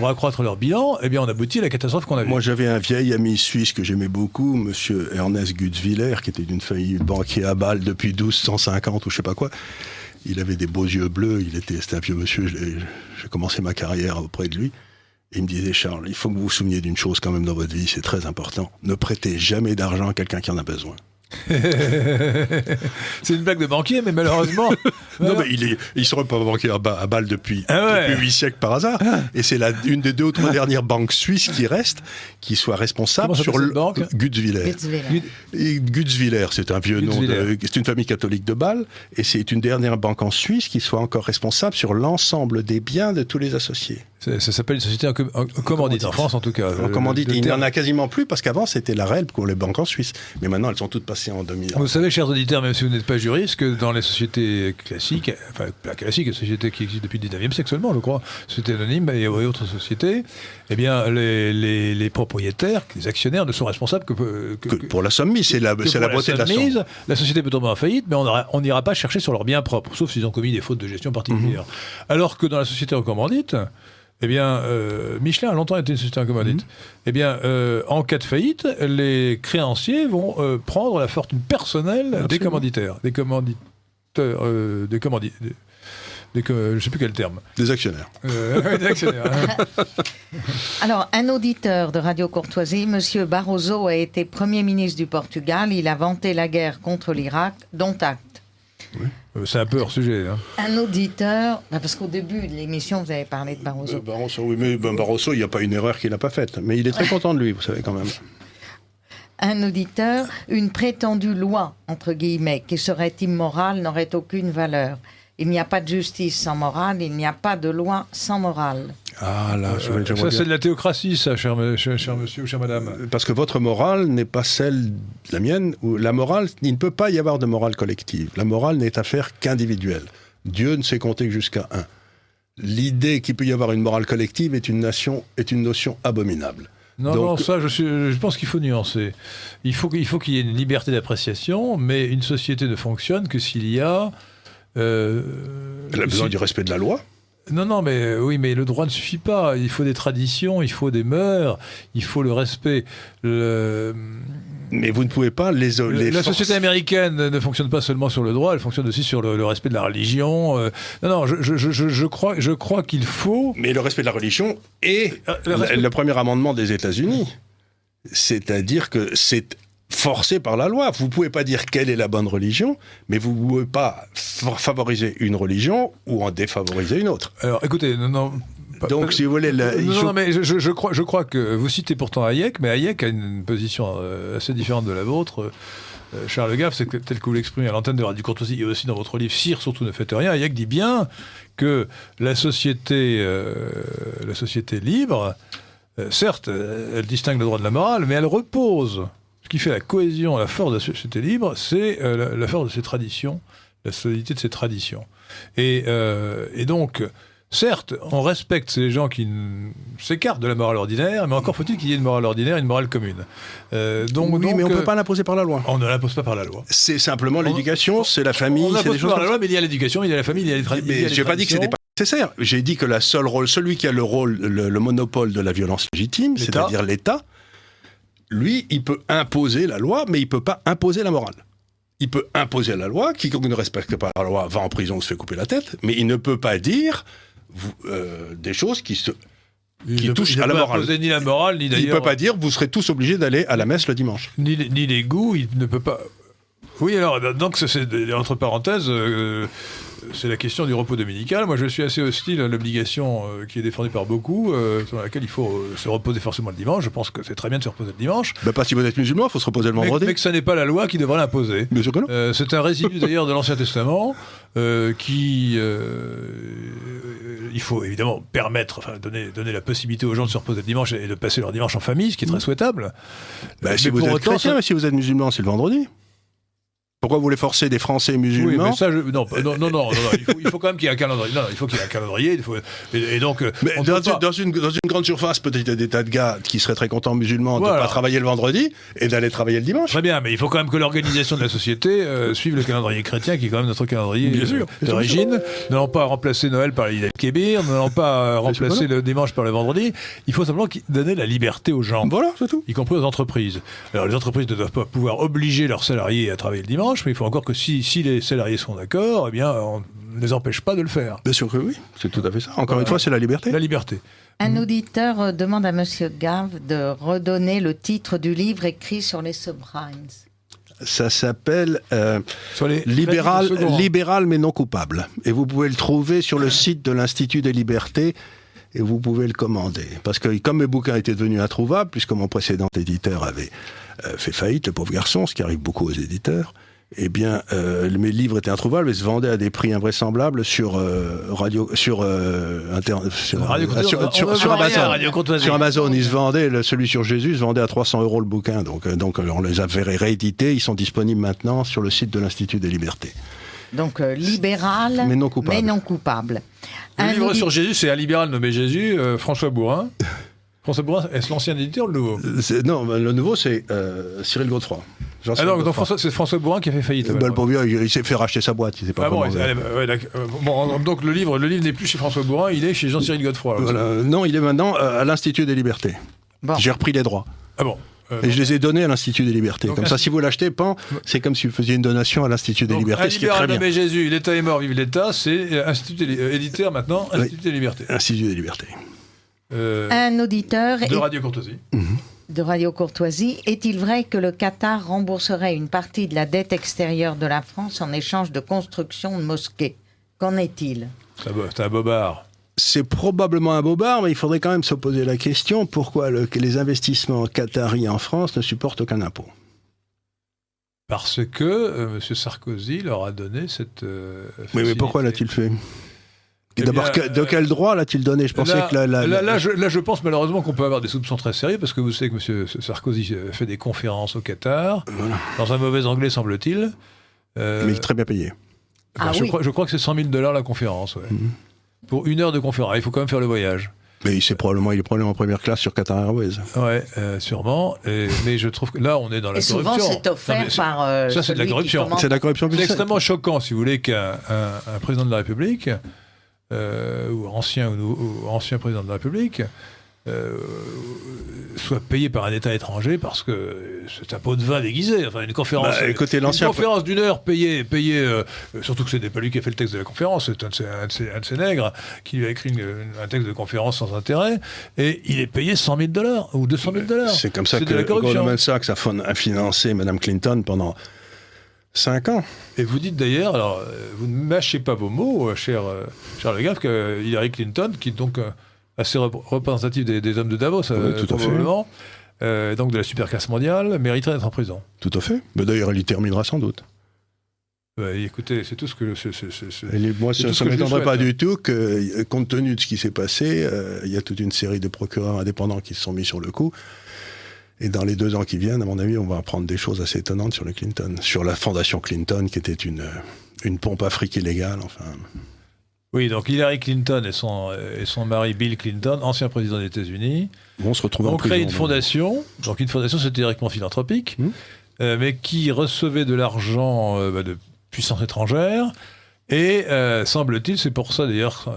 accroître leur bilan, eh bien on aboutit à la catastrophe qu'on a vue. Moi j'avais un vieil ami suisse que j'aimais beaucoup, monsieur Ernest Gutzwiller, qui était d'une famille banquier à Bâle depuis 1250 ou je sais pas quoi. Il avait des beaux yeux bleus, c'était un vieux monsieur, j'ai commencé ma carrière auprès de lui. Et il me disait, Charles, il faut que vous vous souveniez d'une chose quand même dans votre vie, c'est très important. Ne prêtez jamais d'argent à quelqu'un qui en a besoin. C'est une blague de banquier, mais malheureusement. Non, mais il serait pas banquier à Bâle depuis 8 siècles par hasard. Et c'est une des 2 ou 3 dernières banques suisses qui restent, qui soit responsable sur le banque. Gutzwiller. Gutzwiller, c'est un vieux nom. C'est une famille catholique de Bâle, et c'est une dernière banque en Suisse qui soit encore responsable sur l'ensemble des biens de tous les associés. Ça s'appelle une société en commandite, en France en tout cas. En commandite, il n'y en a quasiment plus parce qu'avant c'était la RELP pour les banques en Suisse. Mais maintenant elles sont toutes passées en 2000. Vous savez, chers auditeurs, même si vous n'êtes pas juriste, que dans les sociétés classiques, enfin la classique, les sociétés qui existent depuis le 19e siècle seulement, je crois, sociétés anonymes et autres sociétés, eh bien les propriétaires, les actionnaires ne sont responsables que pour la somme mise, c'est la beauté de la somme. La société peut tomber en faillite, mais on n'ira pas chercher sur leurs biens propres, sauf s'ils ont commis des fautes de gestion particulières. Alors que dans la société en commandite, eh bien, Michelin a longtemps été une société en commandite. Eh bien, en cas de faillite, les créanciers vont prendre la fortune personnelle des commanditaires, je ne sais plus quel terme. Des actionnaires. Des actionnaires. Alors, un auditeur de Radio Courtoisie, M. Barroso, a été Premier ministre du Portugal. Il a vanté la guerre contre l'Irak, dont acte. Oui. C'est un peu hors sujet. Hein. Un auditeur, parce qu'au début de l'émission, vous avez parlé de Barroso. Oui, mais Barroso, il n'y a pas une erreur qu'il n'a pas faite. Mais il est très content de lui, vous savez, quand même. Un auditeur, une prétendue loi, entre guillemets, qui serait immorale, n'aurait aucune valeur. Il n'y a pas de justice sans morale, il n'y a pas de loi sans morale. Ah là, ça c'est de la théocratie, ça, cher monsieur ou chère madame. Parce que votre morale n'est pas celle de la mienne. Ou la morale, il ne peut pas y avoir de morale collective. La morale n'est affaire qu'individuelle. Dieu ne sait compter que jusqu'à 1. L'idée qu'il peut y avoir une morale collective est une notion abominable. Non, ça, je pense qu'il faut nuancer. Il faut qu'il y ait une liberté d'appréciation, mais une société ne fonctionne que s'il y a... Elle a besoin du respect de la loi. Non, mais le droit ne suffit pas. Il faut des traditions, il faut des mœurs, il faut le respect. Mais vous ne pouvez pas la société américaine ne fonctionne pas seulement sur le droit, elle fonctionne aussi sur le respect de la religion. Je crois qu'il faut... Mais le respect de la religion est le premier amendement des États-Unis. C'est-à-dire que c'est forcé par la loi. Vous ne pouvez pas dire quelle est la bonne religion, mais vous ne pouvez pas favoriser une religion ou en défavoriser une autre. Alors, écoutez, donc, si vous voulez... Non, mais je crois que vous citez pourtant Hayek, mais Hayek a une position assez différente de la vôtre. Charles Gaff, c'est que, tel que vous l'exprimez à l'antenne de Radio Courtoisie et aussi dans votre livre Sire, surtout ne faites rien, Hayek dit bien que la société libre, certes, elle distingue le droit de la morale, mais elle repose. Ce qui fait la cohésion, la force de la société libre, c'est la force de ses traditions, la solidité de ses traditions. Et donc, certes, on respecte ces gens qui s'écartent de la morale ordinaire, mais encore faut-il qu'il y ait une morale ordinaire et une morale commune. Mais on ne peut pas l'imposer par la loi. On ne l'impose pas par la loi. C'est simplement l'éducation, c'est la famille, on c'est des choses par comme la ça. loi, mais il y a l'éducation, il y a la famille, il y a les traditions. Mais je n'ai pas dit que ce n'était pas nécessaire. J'ai dit que celui qui a le monopole de la violence légitime, L'État. c'est-à-dire l'État, lui, il peut imposer la loi, mais il ne peut pas imposer la morale. Il peut imposer la loi, quiconque ne respecte pas la loi va en prison, se fait couper la tête, mais il ne peut pas dire des choses qui touchent à la morale. Il ne peut ni la morale, ni d'ailleurs... Il ne peut pas dire vous serez tous obligés d'aller à la messe le dimanche. Ni les goûts, il ne peut pas... Oui, alors, donc, entre parenthèses, c'est la question du repos dominical. Moi, je suis assez hostile à l'obligation qui est défendue par beaucoup, sur laquelle il faut se reposer forcément le dimanche. Je pense que c'est très bien de se reposer le dimanche. Pas si vous êtes musulman, il faut se reposer le vendredi. Mais que ça n'est pas la loi qui devrait l'imposer. Bien sûr que non. C'est un résidu d'ailleurs de l'Ancien Testament qui... il faut évidemment permettre, donner la possibilité aux gens de se reposer le dimanche et de passer leur dimanche en famille, ce qui est très souhaitable. Si vous êtes chrétien, mais si vous êtes musulman, c'est le vendredi. Pourquoi vous voulez forcer des Français musulmans? Oui, mais ça, non, il faut quand même qu'il y ait un calendrier. Non, il faut qu'il y ait un calendrier. Et donc, mais dans une grande surface, peut-être il y a des tas de gars qui seraient très contents musulmans de ne pas travailler le vendredi et d'aller travailler le dimanche. Très bien, mais il faut quand même que l'organisation de la société suive le calendrier chrétien, qui est quand même notre calendrier d'origine. N'allons pas remplacer Noël par l'Eid el-Kébir, n'allons pas remplacer le dimanche par le vendredi. Il faut simplement donner la liberté aux gens. Voilà, c'est tout. Y compris aux entreprises. Alors, les entreprises ne doivent pas pouvoir obliger leurs salariés à travailler le dimanche, mais il faut encore que si les salariés sont d'accord, eh bien, on ne les empêche pas de le faire. Bien sûr que oui, c'est tout à fait ça. Encore une fois, c'est la liberté. La liberté. Un auditeur demande à Monsieur Gaff de redonner le titre du livre écrit sur les subprimes. Ça s'appelle Libéral mais non coupable. Et vous pouvez le trouver sur le site de l'Institut des libertés et vous pouvez le commander. Parce que comme mes bouquins étaient devenus introuvables, puisque mon précédent éditeur avait fait faillite, le pauvre garçon, ce qui arrive beaucoup aux éditeurs, eh bien, mes livres étaient introuvables et se vendaient à des prix invraisemblables sur Amazon. Sur Amazon, ils se vendaient, celui sur Jésus se vendait à 300 € le bouquin. Donc on les a réédités. Ils sont disponibles maintenant sur le site de l'Institut des libertés. Donc libéral, mais non coupable. Le livre sur Jésus, c'est un libéral nommé Jésus, François Bourrin. François Bourrin, est-ce l'ancien éditeur ou le nouveau? Non, le nouveau, c'est Cyril Godefroy. Donc c'est François Bourrin qui a fait faillite. Le pauvre vieux, il s'est fait racheter sa boîte. Il pas donc le livre n'est plus chez François Bourrin, il est chez Jean-Cyril Godefroy. Voilà. Non, il est maintenant à l'Institut des libertés. Bon. J'ai repris les droits. Ah bon. Et je les ai donnés à l'Institut des libertés. Donc, comme ça, si vous l'achetez, c'est comme si vous faisiez une donation à l'Institut des libertés, ce qui est très bien. Mais Jésus, l'État est mort, vive l'État, c'est Institut éditeur maintenant, Institut des libertés. Institut des libertés. Un auditeur... De Radio Courtoisie. De Radio Courtoisie. Est-il vrai que le Qatar rembourserait une partie de la dette extérieure de la France en échange de construction de mosquées? Qu'en est-il? C'est un bobard. C'est probablement un bobard, mais il faudrait quand même se poser la question pourquoi les investissements qataris en France ne supportent aucun impôt. Parce que M. Sarkozy leur a donné cette Oui, mais pourquoi l'a-t-il fait? D'abord, de quel droit l'a-t-il donné? Je pensais que là, je pense malheureusement qu'on peut avoir des soupçons très sérieux, parce que vous savez que M. Sarkozy fait des conférences au Qatar, dans un mauvais anglais, semble-t-il. Mais très bien payé. Je crois que c'est $100 000 la conférence, ouais. Pour 1 heure de conférence. Il faut quand même faire le voyage. Mais il est probablement en première classe sur Qatar Airways. Ouais, sûrement. Mais je trouve que là, on est dans la corruption. Et souvent, c'est offert par... ça, c'est de la corruption. C'est de la corruption. C'est extrêmement choquant, si vous voulez, qu'un président de la République... ou ancien président de la République, soit payé par un État étranger parce que c'est un pot de vin déguisé. Enfin, une conférence, une conférence d'1 heure payée, surtout que ce n'est pas lui qui a fait le texte de la conférence, c'est un de ses nègres qui lui a écrit un texte de conférence sans intérêt, et il est payé $100 000 ou $200 000. C'est comme ça que Goldman Sachs a financé Mme Clinton pendant 5 ans. Et vous dites d'ailleurs, alors vous ne mâchez pas vos mots, cher Charles Gaff, que Hillary Clinton, qui est donc assez représentative des hommes de Davos, oui, tout probablement, donc de la superclasse mondiale, mériterait d'être en prison. Tout à fait. Mais d'ailleurs, il y terminera sans doute. Écoutez, c'est tout ce que... Moi, ça tout ce ne que je m'étonnerait pas souhaite. du tout que, compte tenu de ce qui s'est passé, il y a toute une série de procureurs indépendants qui se sont mis sur le coup. Et dans les 2 ans qui viennent, à mon avis, on va apprendre des choses assez étonnantes sur les Clinton. Sur la fondation Clinton, qui était une pompe à fric illégale, enfin... Oui, donc Hillary Clinton et son mari Bill Clinton, ancien président des États-Unis, On se retrouve en ont prison. créé une fondation. Donc une fondation, c'est théoriquement philanthropique, mais qui recevait de l'argent de puissances étrangères. Et semble-t-il, c'est pour ça d'ailleurs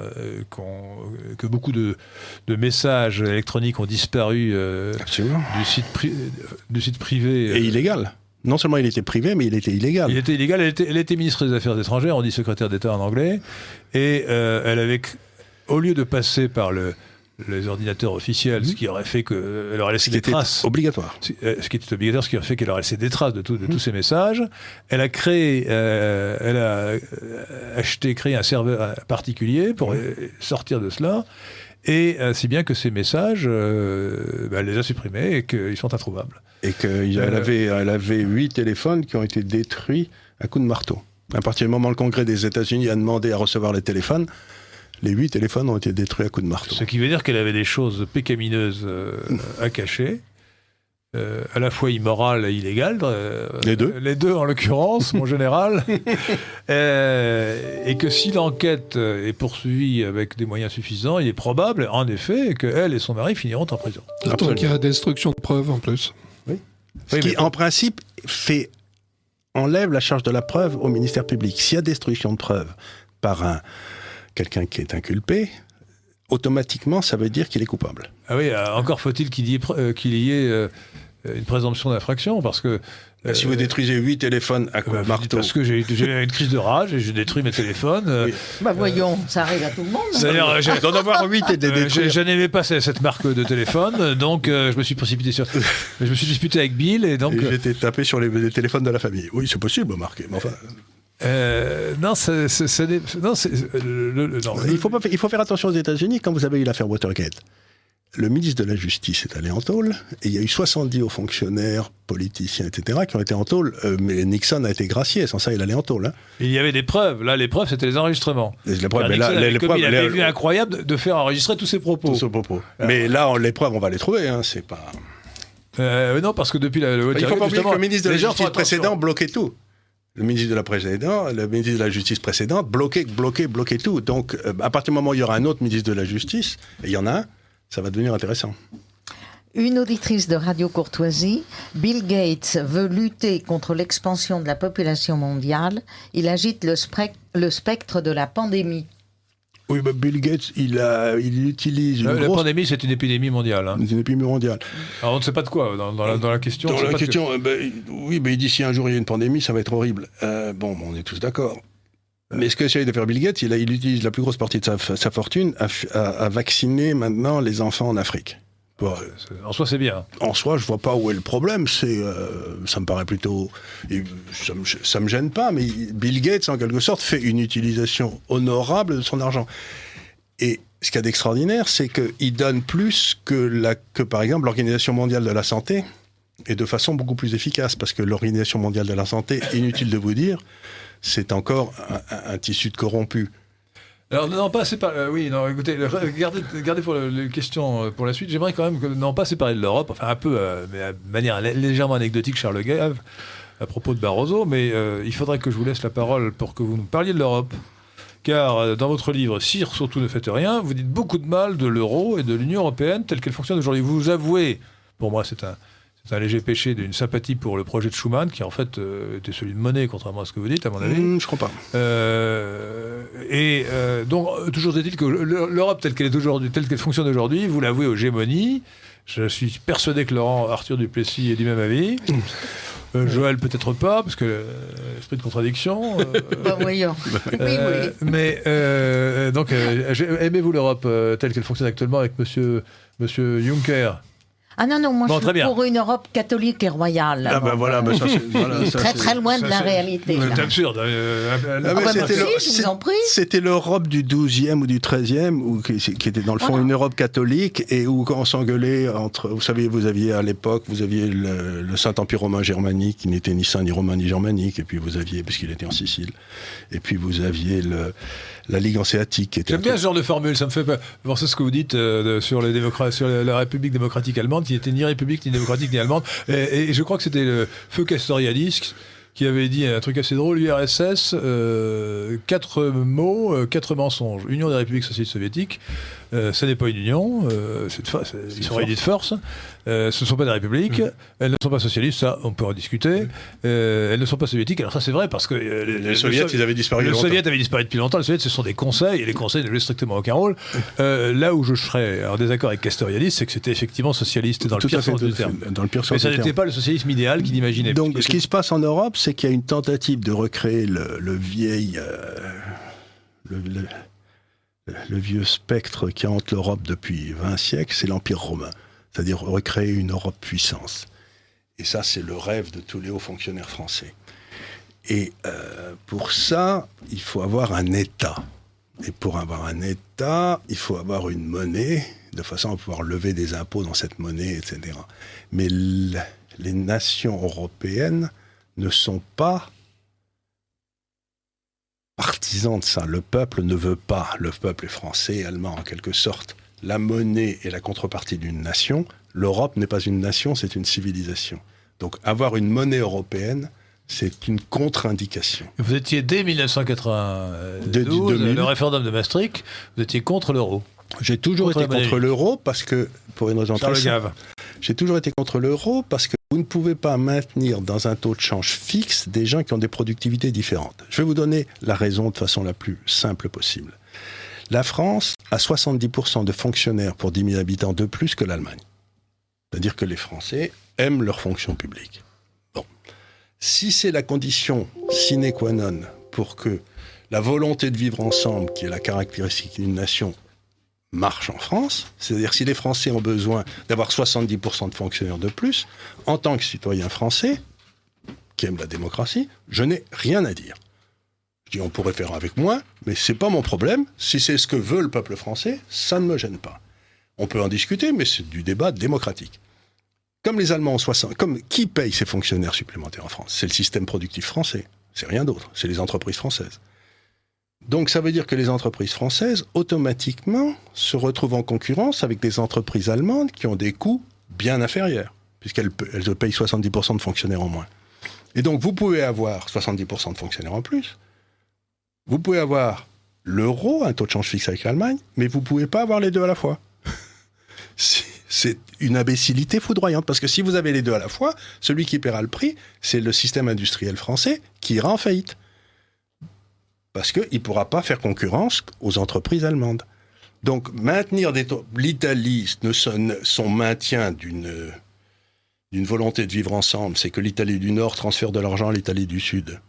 que beaucoup de messages électroniques ont disparu Absolument. du site privé. Et illégal. Non seulement il était privé, mais il était illégal. Il était illégal. Elle était ministre des Affaires étrangères, on dit secrétaire d'État en anglais. Et elle avait, au lieu de passer par les ordinateurs officiels, ce qui aurait fait qu'elle aurait laissé des traces. Obligatoire. Ce qui était obligatoire, ce qui aurait fait qu'elle aurait laissé des traces de tous ces messages. Elle a créé, créé un serveur particulier pour sortir de cela. Et si bien que ces messages, elle les a supprimés et qu'ils sont introuvables. Et qu'elle avait 8 téléphones qui ont été détruits à coups de marteau. À partir du moment où le Congrès des États-Unis a demandé à recevoir les téléphones, les 8 téléphones ont été détruits à coups de marteau. Ce qui veut dire qu'elle avait des choses pécamineuses à cacher, à la fois immorales et illégales. Les deux. Les deux, en l'occurrence, mon général. Et que si l'enquête est poursuivie avec des moyens suffisants, il est probable, en effet, qu'elle et son mari finiront en prison. D'autant qu'il y a destruction de preuves en plus. Ce qui, en principe, enlève la charge de la preuve au ministère public. S'il y a destruction de preuves par quelqu'un qui est inculpé, automatiquement, ça veut dire qu'il est coupable. Ah oui, encore faut-il qu'il y ait une présomption d'infraction, parce que... Si vous détruisez 8 téléphones à coups de marteau... Parce que j'ai eu une crise de rage et j'ai détruit mes téléphones. Oui. Voyons, ça arrive à tout le monde. C'est-à-dire, D'en avoir 8 et de les détruire. je n'aimais pas cette marque de téléphone, donc je me suis précipité je me suis disputé avec Bill et donc... Et j'étais tapé sur les téléphones de la famille. Oui, c'est possible, Marc. Mais enfin... non, Il faut faire attention aux États-Unis quand vous avez eu l'affaire Watergate. Le ministre de la Justice est allé en tôle et il y a eu 70 hauts fonctionnaires, politiciens, etc. qui ont été en tôle. Mais Nixon a été gracié, sans ça il allait en tôle. Hein. Il y avait des preuves. Là, les preuves, c'était les enregistrements. Il avait vu incroyable de faire enregistrer tous ses propos. Mais là, les preuves, on va les trouver. Hein, c'est pas... non, parce que depuis le Il ne faut pas oublier que le ministre de la les gens Justice font précédent bloquait tout. Le ministre de la Justice précédente bloquait tout. Donc, à partir du moment où il y aura un autre ministre de la Justice, et il y en a un, ça va devenir intéressant. Une auditrice de Radio Courtoisie, Bill Gates veut lutter contre l'expansion de la population mondiale. Il agite le spectre de la pandémie. Oui, Bill Gates, il utilise la pandémie, c'est une épidémie mondiale. Hein. Une épidémie mondiale. Alors, on ne sait pas de quoi, dans la question. Dans la question, oui, mais il dit si un jour il y a une pandémie, ça va être horrible. On est tous d'accord. Mais ce qu'essaye de faire Bill Gates, il utilise la plus grosse partie de sa fortune à vacciner maintenant les enfants en Afrique. Bon, en soi, c'est bien. En soi, je vois pas où est le problème. Ça me paraît plutôt... Ça me gêne pas, mais Bill Gates, en quelque sorte, fait une utilisation honorable de son argent. Et ce qu'il y a d'extraordinaire, c'est qu'il donne plus que, par exemple, l'Organisation mondiale de la santé, et de façon beaucoup plus efficace, parce que l'Organisation mondiale de la santé, inutile de vous dire, c'est encore un tissu de corrompu. Alors, non, pas séparer. Oui, non, écoutez, gardez pour les questions pour la suite. J'aimerais quand même pas séparer de l'Europe, enfin un peu, mais de manière légèrement anecdotique, Charles Gave, à propos de Barroso, mais il faudrait que je vous laisse la parole pour que vous nous parliez de l'Europe. Car dans votre livre, Sire, surtout ne faites rien, vous dites beaucoup de mal de l'euro et de l'Union européenne telle qu'elle fonctionne aujourd'hui. Vous avouez, pour moi c'est un léger péché d'une sympathie pour le projet de Schuman, qui en fait était celui de Monnet, contrairement à ce que vous dites, à mon avis. Je crois pas. Donc, toujours est-il que l'Europe telle qu'elle est aujourd'hui, telle qu'elle fonctionne aujourd'hui, vous l'avouez aux gémonies. Je suis persuadé que Arthur Duplessis est du même avis. Joël peut-être pas, parce que esprit de contradiction. Voyons. Oui. Mais donc, aimez-vous l'Europe telle qu'elle fonctionne actuellement avec Monsieur Juncker? Ah non, moi Bon, je très suis bien. pour une Europe catholique et royale. Ah ben voilà, ben ça, c'est, voilà, ça, Très c'est- très loin de la réalité. là. C'est absurde. Ah, mais Ah bah, c'était, merci, je vous en prie. c'était l'Europe du 12e ou du 13e, qui était dans le fond Voilà. une Europe catholique, et où quand on s'engueulait entre... Vous savez, vous aviez à l'époque, vous aviez le Saint-Empire romain germanique, qui n'était ni saint, ni romain, ni germanique, et puis vous aviez, puisqu'il était en Sicile, et puis vous aviez la Ligue hanséatique, qui était... J'aime bien ce genre de formule, ça me fait penser ce que vous dites sur la République démocratique allemande, qui n'était ni république, ni démocratique, ni allemande. Et je crois que c'était le feu Castoriadis qui avait dit un truc assez drôle, l'URSS, 4 mots, 4 mensonges. Union des républiques socialistes soviétiques, ça n'est pas une union, ils sont réunis de force, ce ne sont pas des républiques, elles ne sont pas socialistes, ça on peut en discuter, elles ne sont pas soviétiques, alors ça c'est vrai parce que Les soviets, ils avaient disparu le longtemps. soviet avait disparu depuis longtemps, le soviet ce sont des conseils, et les conseils ne jouaient strictement aucun rôle. Là où je serais en désaccord avec Castoriadis, c'est que c'était effectivement socialiste dans le Tout à pire fait, sens tout à du fait, terme. dans le pire sens Mais ça du n'était terme. pas le socialisme idéal qu'il imaginait. Donc, ce qui se passe en Europe, c'est qu'il y a une tentative de recréer le vieux spectre qui hante l'Europe depuis 20 siècles, c'est l'Empire romain. C'est-à-dire recréer une Europe puissance. Et ça, c'est le rêve de tous les hauts fonctionnaires français. Et pour ça, il faut avoir un État. Et pour avoir un État, il faut avoir une monnaie, de façon à pouvoir lever des impôts dans cette monnaie, etc. Mais les nations européennes ne sont pas partisans de ça. Le peuple ne veut pas. Le peuple est français et allemand, en quelque sorte. La monnaie est la contrepartie d'une nation. L'Europe n'est pas une nation, c'est une civilisation. Donc avoir une monnaie européenne, c'est une contre-indication. Vous étiez dès 1992, Dès 2000. le référendum de Maastricht, vous étiez contre l'euro. J'ai toujours Contre été la contre monnaie. l'euro parce que, pour une raison très Charles simple, Gave. j'ai toujours été contre l'euro parce que vous ne pouvez pas maintenir dans un taux de change fixe des gens qui ont des productivités différentes. Je vais vous donner la raison de façon la plus simple possible. La France a 70% de fonctionnaires pour 10 000 habitants de plus que l'Allemagne. C'est-à-dire que les Français aiment leur fonction publique. Bon. Si c'est la condition sine qua non pour que la volonté de vivre ensemble, qui est la caractéristique d'une nation, marche en France, c'est-à-dire si les Français ont besoin d'avoir 70% de fonctionnaires de plus, en tant que citoyen français, qui aime la démocratie, je n'ai rien à dire. Je dis on pourrait faire avec moins, mais c'est pas mon problème. Si c'est ce que veut le peuple français, ça ne me gêne pas. On peut en discuter, mais c'est du débat démocratique. Comme les Allemands ont 60... Qui paye ces fonctionnaires supplémentaires en France ? C'est le système productif français. C'est rien d'autre. C'est les entreprises françaises. Donc ça veut dire que les entreprises françaises, automatiquement, se retrouvent en concurrence avec des entreprises allemandes qui ont des coûts bien inférieurs, puisqu'elles payent 70% de fonctionnaires en moins. Et donc vous pouvez avoir 70% de fonctionnaires en plus. Vous pouvez avoir l'euro, un taux de change fixe avec l'Allemagne, mais vous ne pouvez pas avoir les deux à la fois. C'est une imbécilité foudroyante, parce que si vous avez les deux à la fois, celui qui paiera le prix, c'est le système industriel français qui ira en faillite. Parce qu'il ne pourra pas faire concurrence aux entreprises allemandes. Donc maintenir des taux... L'Italie, son maintien d'une volonté de vivre ensemble, c'est que l'Italie du Nord transfère de l'argent à l'Italie du Sud.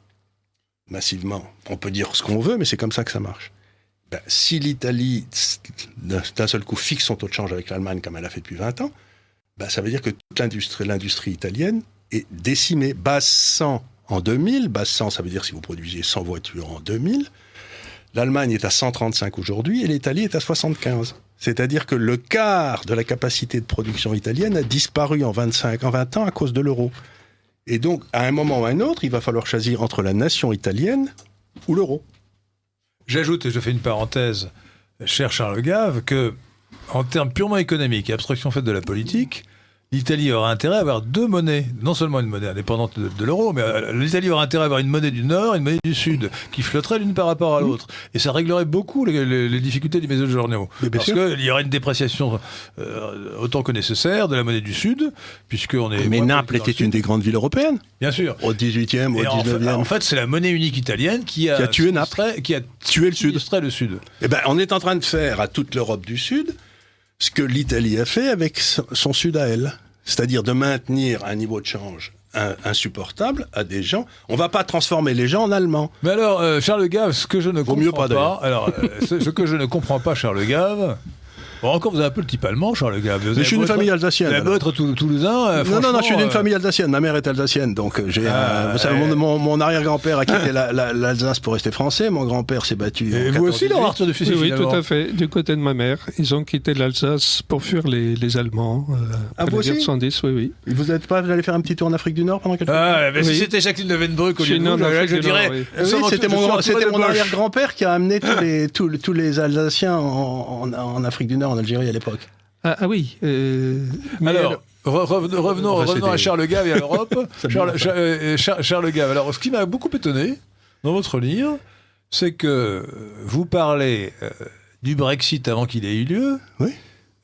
Massivement. On peut dire ce qu'on veut, mais c'est comme ça que ça marche. Ben, si l'Italie, d'un seul coup, fixe son taux de change avec l'Allemagne, comme elle a fait depuis 20 ans, ben, ça veut dire que toute l'industrie italienne est décimée. Base 100 en 2000, base 100, ça veut dire si vous produisez 100 voitures en 2000, l'Allemagne est à 135 aujourd'hui et l'Italie est à 75. C'est-à-dire que le quart de la capacité de production italienne a disparu en 20 ans à cause de l'euro. Et donc, à un moment ou à un autre, il va falloir choisir entre la nation italienne ou l'euro. J'ajoute, et je fais une parenthèse, cher Charles Gave, que en termes purement économiques et abstraction faite de la politique, l'Italie aura intérêt à avoir deux monnaies, non seulement une monnaie indépendante de l'euro, mais l'Italie aura intérêt à avoir une monnaie du Nord et une monnaie du Sud, qui flotteraient l'une par rapport à l'autre. Et ça réglerait beaucoup les difficultés du Mezzogiorno. Parce qu'il y aurait une dépréciation autant que nécessaire de la monnaie du Sud, puisqu'on est... Mais Naples était une des grandes villes européennes. Bien sûr. Au 18e, au 19e. En fait, c'est la monnaie unique italienne qui a tué Naples, qui a tué le Sud. Le Sud. Eh ben, on est en train de faire à toute l'Europe du Sud ce que l'Italie a fait avec son Sud à elle. C'est-à-dire de maintenir un niveau de change insupportable à des gens. On ne va pas transformer les gens en Allemands. Mais alors, Charles Gave, ce que je ne comprends mieux pas, pas, alors, ce que je ne comprends pas, Charles Gave, Bon, encore, vous avez un peu le type allemand, Charles Gave. Je suis d'une famille alsacienne. Vous avez beau être toulousain. Non, je suis d'une famille alsacienne. Ma mère est alsacienne, donc vous savez, mon arrière-grand-père a quitté l'Alsace pour rester français. Mon grand-père s'est battu. Et vous aussi, Laurent Arthur de Fussy, Oui, finalement. tout à fait. Du côté de ma mère, ils ont quitté l'Alsace pour fuir les Allemands. Vous la guerre de aussi 70, oui. Vous n'êtes pas allé faire un petit tour en Afrique du Nord pendant quelques temps Si c'était Jacqueline de Venbruck au lieu de vous, je dirais... C'était mon arrière-grand-père qui a amené tous les Alsaciens en Afrique du Nord, en Algérie à l'époque. Ah oui. Alors, revenons à Charles Gave et à l'Europe. Charles Gave. Alors, ce qui m'a beaucoup étonné dans votre livre, c'est que vous parlez du Brexit avant qu'il ait eu lieu, oui,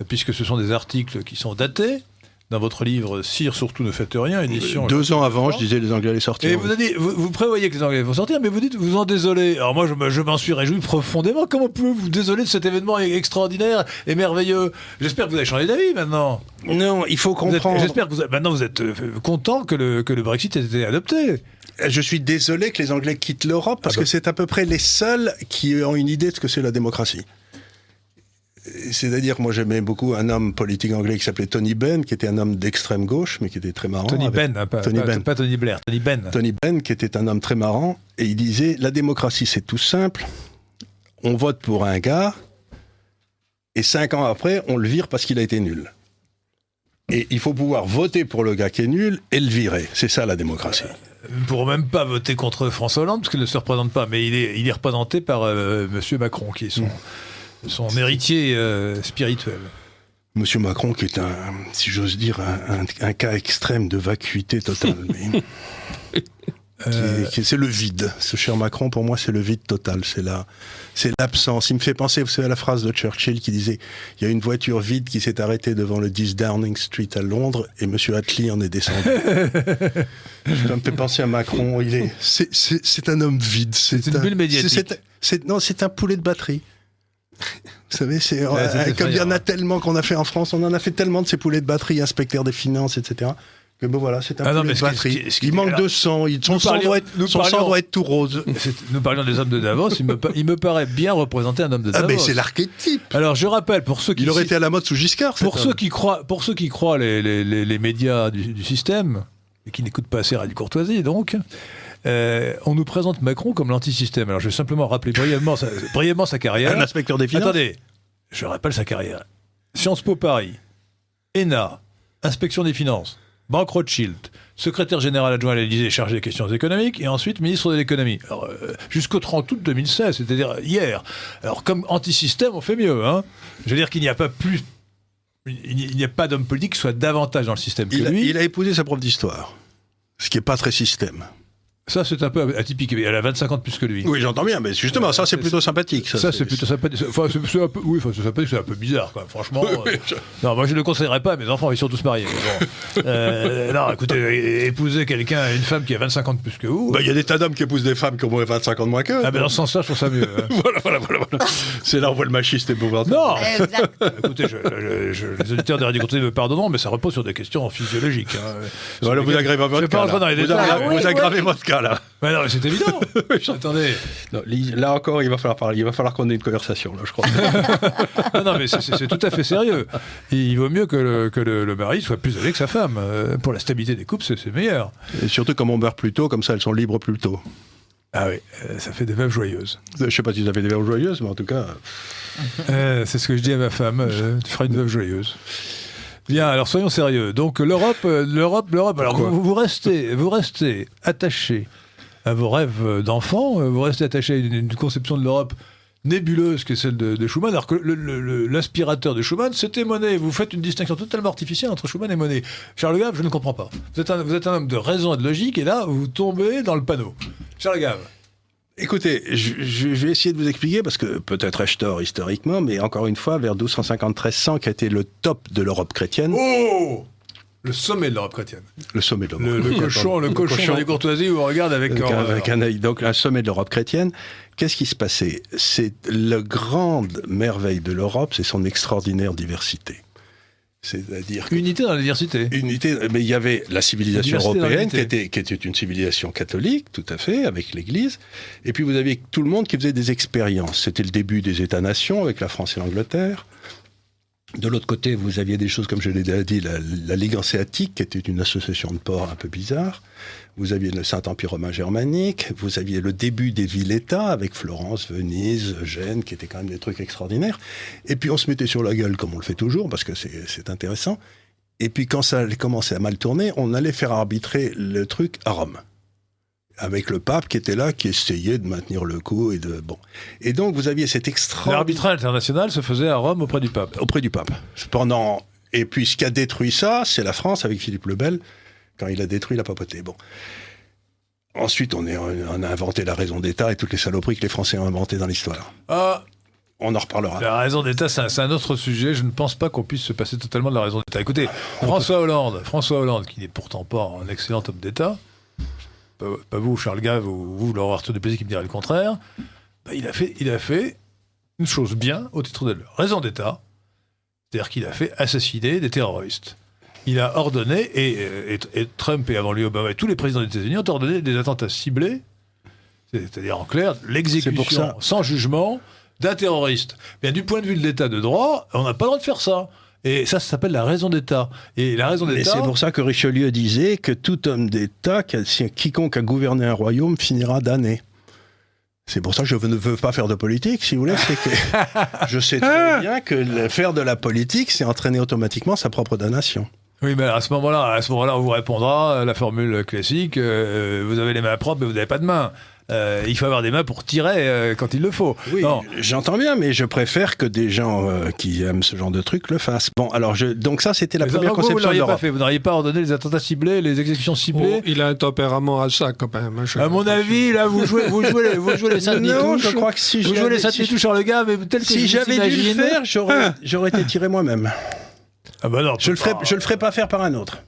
puisque ce sont des articles qui sont datés. Dans votre livre, Sire, surtout ne faites rien, édition... 2 ans avant, je disais les Anglais allaient sortir. Et vous prévoyez que les Anglais vont sortir, mais vous dites vous en désolez. Alors moi, je m'en suis réjoui profondément. Comment pouvez-vous vous désoler de cet événement extraordinaire et merveilleux? J'espère que vous avez changé d'avis maintenant. Non, il faut comprendre. J'espère que maintenant vous êtes content que le Brexit ait été adopté. Je suis désolé que les Anglais quittent l'Europe parce que c'est à peu près les seuls qui ont une idée de ce que c'est la démocratie. C'est-à-dire, moi j'aimais beaucoup un homme politique anglais qui s'appelait Tony Benn, qui était un homme d'extrême gauche, mais qui était très marrant. Tony Benn, pas Tony Blair, Tony Benn. Tony Benn, qui était un homme très marrant, et il disait, la démocratie c'est tout simple, on vote pour un gars, et 5 ans après, on le vire parce qu'il a été nul. Et il faut pouvoir voter pour le gars qui est nul et le virer. C'est ça la démocratie. Vous ne pourrez même pas voter contre François Hollande, parce qu'il ne se représente pas, mais il est représenté par Monsieur Macron, qui est son héritier spirituel. Monsieur Macron, qui est si j'ose dire, un cas extrême de vacuité totale. C'est le vide. Ce cher Macron, pour moi, c'est le vide total. C'est l'absence. Il me fait penser, vous savez, à la phrase de Churchill qui disait « Il y a une voiture vide qui s'est arrêtée devant le 10 Downing Street à Londres et Monsieur Attlee en est descendu. » Ça me fait penser à Macron. C'est un homme vide. C'est une bulle médiatique. C'est un poulet de batterie. Vous savez, comme il y en a tellement qu'on a fait en France, on en a fait tellement de ces poulets de batterie, inspecteurs des finances, etc. Que bon voilà, c'est un poulet de batterie. Il manque de sang, son sang doit être tout rose. Nous parlions des hommes de Davos, il me paraît bien représenter un homme de Davos. Ah mais c'est l'archétype. Alors je rappelle, pour ceux qui... Il aurait été à la mode sous Giscard. Pour ceux qui croient les médias du système, et qui n'écoutent pas assez Radio Courtoisie, donc... on nous présente Macron comme l'antisystème. Alors je vais simplement rappeler brièvement sa carrière. Un inspecteur des finances. Attendez, je rappelle sa carrière. Sciences Po Paris, ENA, Inspection des finances, Banque Rothschild, secrétaire général adjoint à l'Élysée chargé des questions économiques, et ensuite ministre de l'économie. Jusqu'au 30 août 2016, c'est-à-dire hier. Alors comme antisystème, on fait mieux. Hein. Je veux dire qu'il n'y a pas plus... Il n'y a pas d'homme politique qui soit davantage dans le système que lui. Il a épousé sa prof d'histoire, ce qui n'est pas très système. Ça, c'est un peu atypique. Elle a 25 ans de plus que lui. Oui, j'entends bien, mais justement, ça, c'est plutôt sympathique. Ça, c'est plutôt sympathique. Enfin, c'est un peu, oui, c'est sympathique, c'est un peu bizarre, quoi. Franchement. Non, moi, je ne le conseillerais pas à mes enfants, ils sont tous mariés. Bon. Non, écoutez, épouser une femme qui a 25 ans de plus que vous. Il y a des tas d'hommes qui épousent des femmes qui ont 25 ans de moins qu'eux. Ah, ben dans ce sens-là, je trouve ça mieux. Hein. Voilà. C'est là où on voit le machiste épouvantable. Non écoutez, les auditeurs de Radio Courtoisie me pardonneront, mais ça repose sur des questions physiologiques. Hein. Voilà, vous aggravez votre cas. Vous aggravez votre cas, là. Mais non, mais c'est évident. Attendez. Non, là encore, il va falloir parler. Il va falloir qu'on ait une conversation, là, je crois. non, mais c'est tout à fait sérieux. Et il vaut mieux que le mari soit plus âgé que sa femme. Pour la stabilité des couples, c'est meilleur. Et surtout, comme on meurt plus tôt, comme ça, elles sont libres plus tôt. Ah oui, ça fait des veuves joyeuses. Je sais pas si vous avez des veuves joyeuses, mais en tout cas... c'est ce que je dis à ma femme. Tu feras une veuve joyeuse. Bien, alors soyons sérieux. Donc l'Europe. Alors vous restez attaché à vos rêves d'enfant, vous restez attaché à une conception de l'Europe nébuleuse qui est celle de Schuman, alors que l'aspirateur de Schuman, c'était Monnet. Vous faites une distinction totalement artificielle entre Schuman et Monnet. Charles Gave, je ne comprends pas. Vous êtes un homme de raison et de logique, et là, vous tombez dans le panneau. Charles Gave. Écoutez, je vais essayer de vous expliquer, parce que peut-être ai-je tort historiquement, mais encore une fois, vers 1250-1300, qui a été le top de l'Europe chrétienne. Oh! Le sommet de l'Europe chrétienne. Le sommet de l'Europe chrétienne. Le cochon des courtoisies, où on regarde avec un œil. Donc, un sommet de l'Europe chrétienne. Qu'est-ce qui se passait? C'est la grande merveille de l'Europe, c'est son extraordinaire diversité. C'est-à-dire unité dans la diversité. Unité, mais il y avait la civilisation européenne qui était une civilisation catholique, tout à fait, avec l'Église. Et puis vous aviez tout le monde qui faisait des expériences. C'était le début des États-nations avec la France et l'Angleterre. De l'autre côté, vous aviez des choses, comme je l'ai déjà dit, la Ligue hanséatique, qui était une association de ports un peu bizarre. Vous aviez le Saint-Empire romain germanique. Vous aviez le début des villes-États, avec Florence, Venise, Gênes, qui étaient quand même des trucs extraordinaires. Et puis on se mettait sur la gueule, comme on le fait toujours, parce que c'est intéressant. Et puis quand ça commençait à mal tourner, on allait faire arbitrer le truc à Rome. Avec le pape qui était là, qui essayait de maintenir le coup Et donc vous aviez cet extraordinaire... L'arbitrage international se faisait à Rome auprès du pape. Auprès du pape. Et puis ce qui a détruit ça, c'est la France avec Philippe le Bel, quand il a détruit la papauté. Bon. Ensuite, on a inventé la raison d'État et toutes les saloperies que les Français ont inventées dans l'histoire. On en reparlera. La raison d'État, c'est un autre sujet. Je ne pense pas qu'on puisse se passer totalement de la raison d'État. Écoutez, François Hollande, qui n'est pourtant pas un excellent homme d'État, pas vous, Charles Gave, ou vous, Laurent Arthur Duplessis, qui me dirait le contraire, il a fait une chose bien au titre de la raison d'État, c'est-à-dire qu'il a fait assassiner des terroristes. Il a ordonné, et Trump et avant lui Obama et tous les présidents des États-Unis ont ordonné des attentats ciblés, c'est-à-dire en clair, l'exécution sans jugement d'un terroriste. Bien, du point de vue de l'État de droit, on n'a pas le droit de faire ça. Et ça s'appelle la raison d'État. Et la raison d'État... Et c'est pour ça que Richelieu disait que tout homme d'État, quiconque a gouverné un royaume, finira damné. C'est pour ça que je ne veux pas faire de politique, si vous voulez. C'est que je sais très bien que faire de la politique, c'est entraîner automatiquement sa propre damnation. Oui, mais à ce moment-là, on vous répondra la formule classique, vous avez les mains propres, mais vous n'avez pas de mains. Il faut avoir des mains pour tirer quand il le faut. Oui, non. J'entends bien, mais je préfère que des gens qui aiment ce genre de truc le fassent. Bon, alors, donc ça, c'était la première conception de l'Europe. Vous n'auriez pas ordonné les attentats ciblés, les exécutions ciblées. Il a un tempérament à ça, quand même. À mon avis, là, vous jouez les Saint-Denis-Touche. Non, je crois que si vous jouez les Saint-Denis-Touche sur le gars, mais tel que si j'avais dû le faire, j'aurais été tiré moi-même. Ah bah non, je le ferai pas faire par un autre.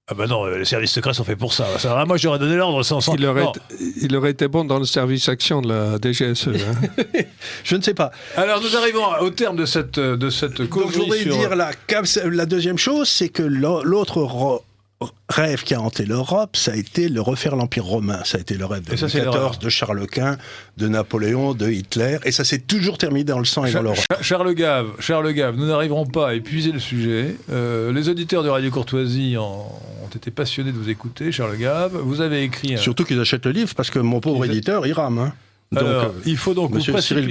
Ah bah non, les services secrets sont faits pour ça. Moi, j'aurais donné l'ordre sans... Il aurait été bon dans le service action de la DGSE. Hein. Je ne sais pas. Alors, nous arrivons au terme de cette causerie. Donc, je voudrais dire, la deuxième chose, c'est que l'autre rêve qui a hanté l'Europe, ça a été de refaire l'Empire romain. Ça a été le rêve de Louis XIV, de Charles Quint, de Napoléon, de Hitler. Et ça s'est toujours terminé dans le sang et dans l'Europe. Charles Gave, nous n'arriverons pas à épuiser le sujet. Les auditeurs de Radio Courtoisie ont été passionnés de vous écouter, Charles Gave. Vous avez écrit... Surtout qu'ils achètent le livre, parce que mon pauvre éditeur, il rame. Hein. Alors, il faut donc Jean-Cyril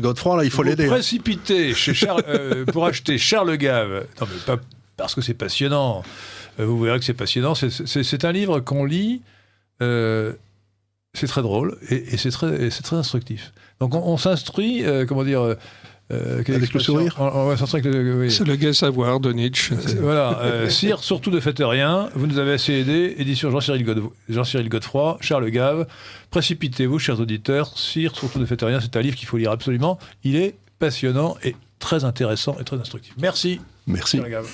Godefroy, là, il faut l'aider. Précipiter pour acheter Charles Gave. Non, mais pas parce que c'est passionnant. Vous verrez que c'est passionnant. C'est un livre qu'on lit. C'est très drôle et c'est très instructif. Donc on s'instruit, avec le sourire. C'est le gai savoir de Nietzsche. Voilà. Sire, surtout ne faites rien. Vous nous avez assez aidés. Édition Jean-Cyril Godefroy, Charles Gave. Précipitez-vous, chers auditeurs. Sire, surtout ne faites rien. C'est un livre qu'il faut lire absolument. Il est passionnant et très intéressant et très instructif. Merci. Merci. Charles Gave.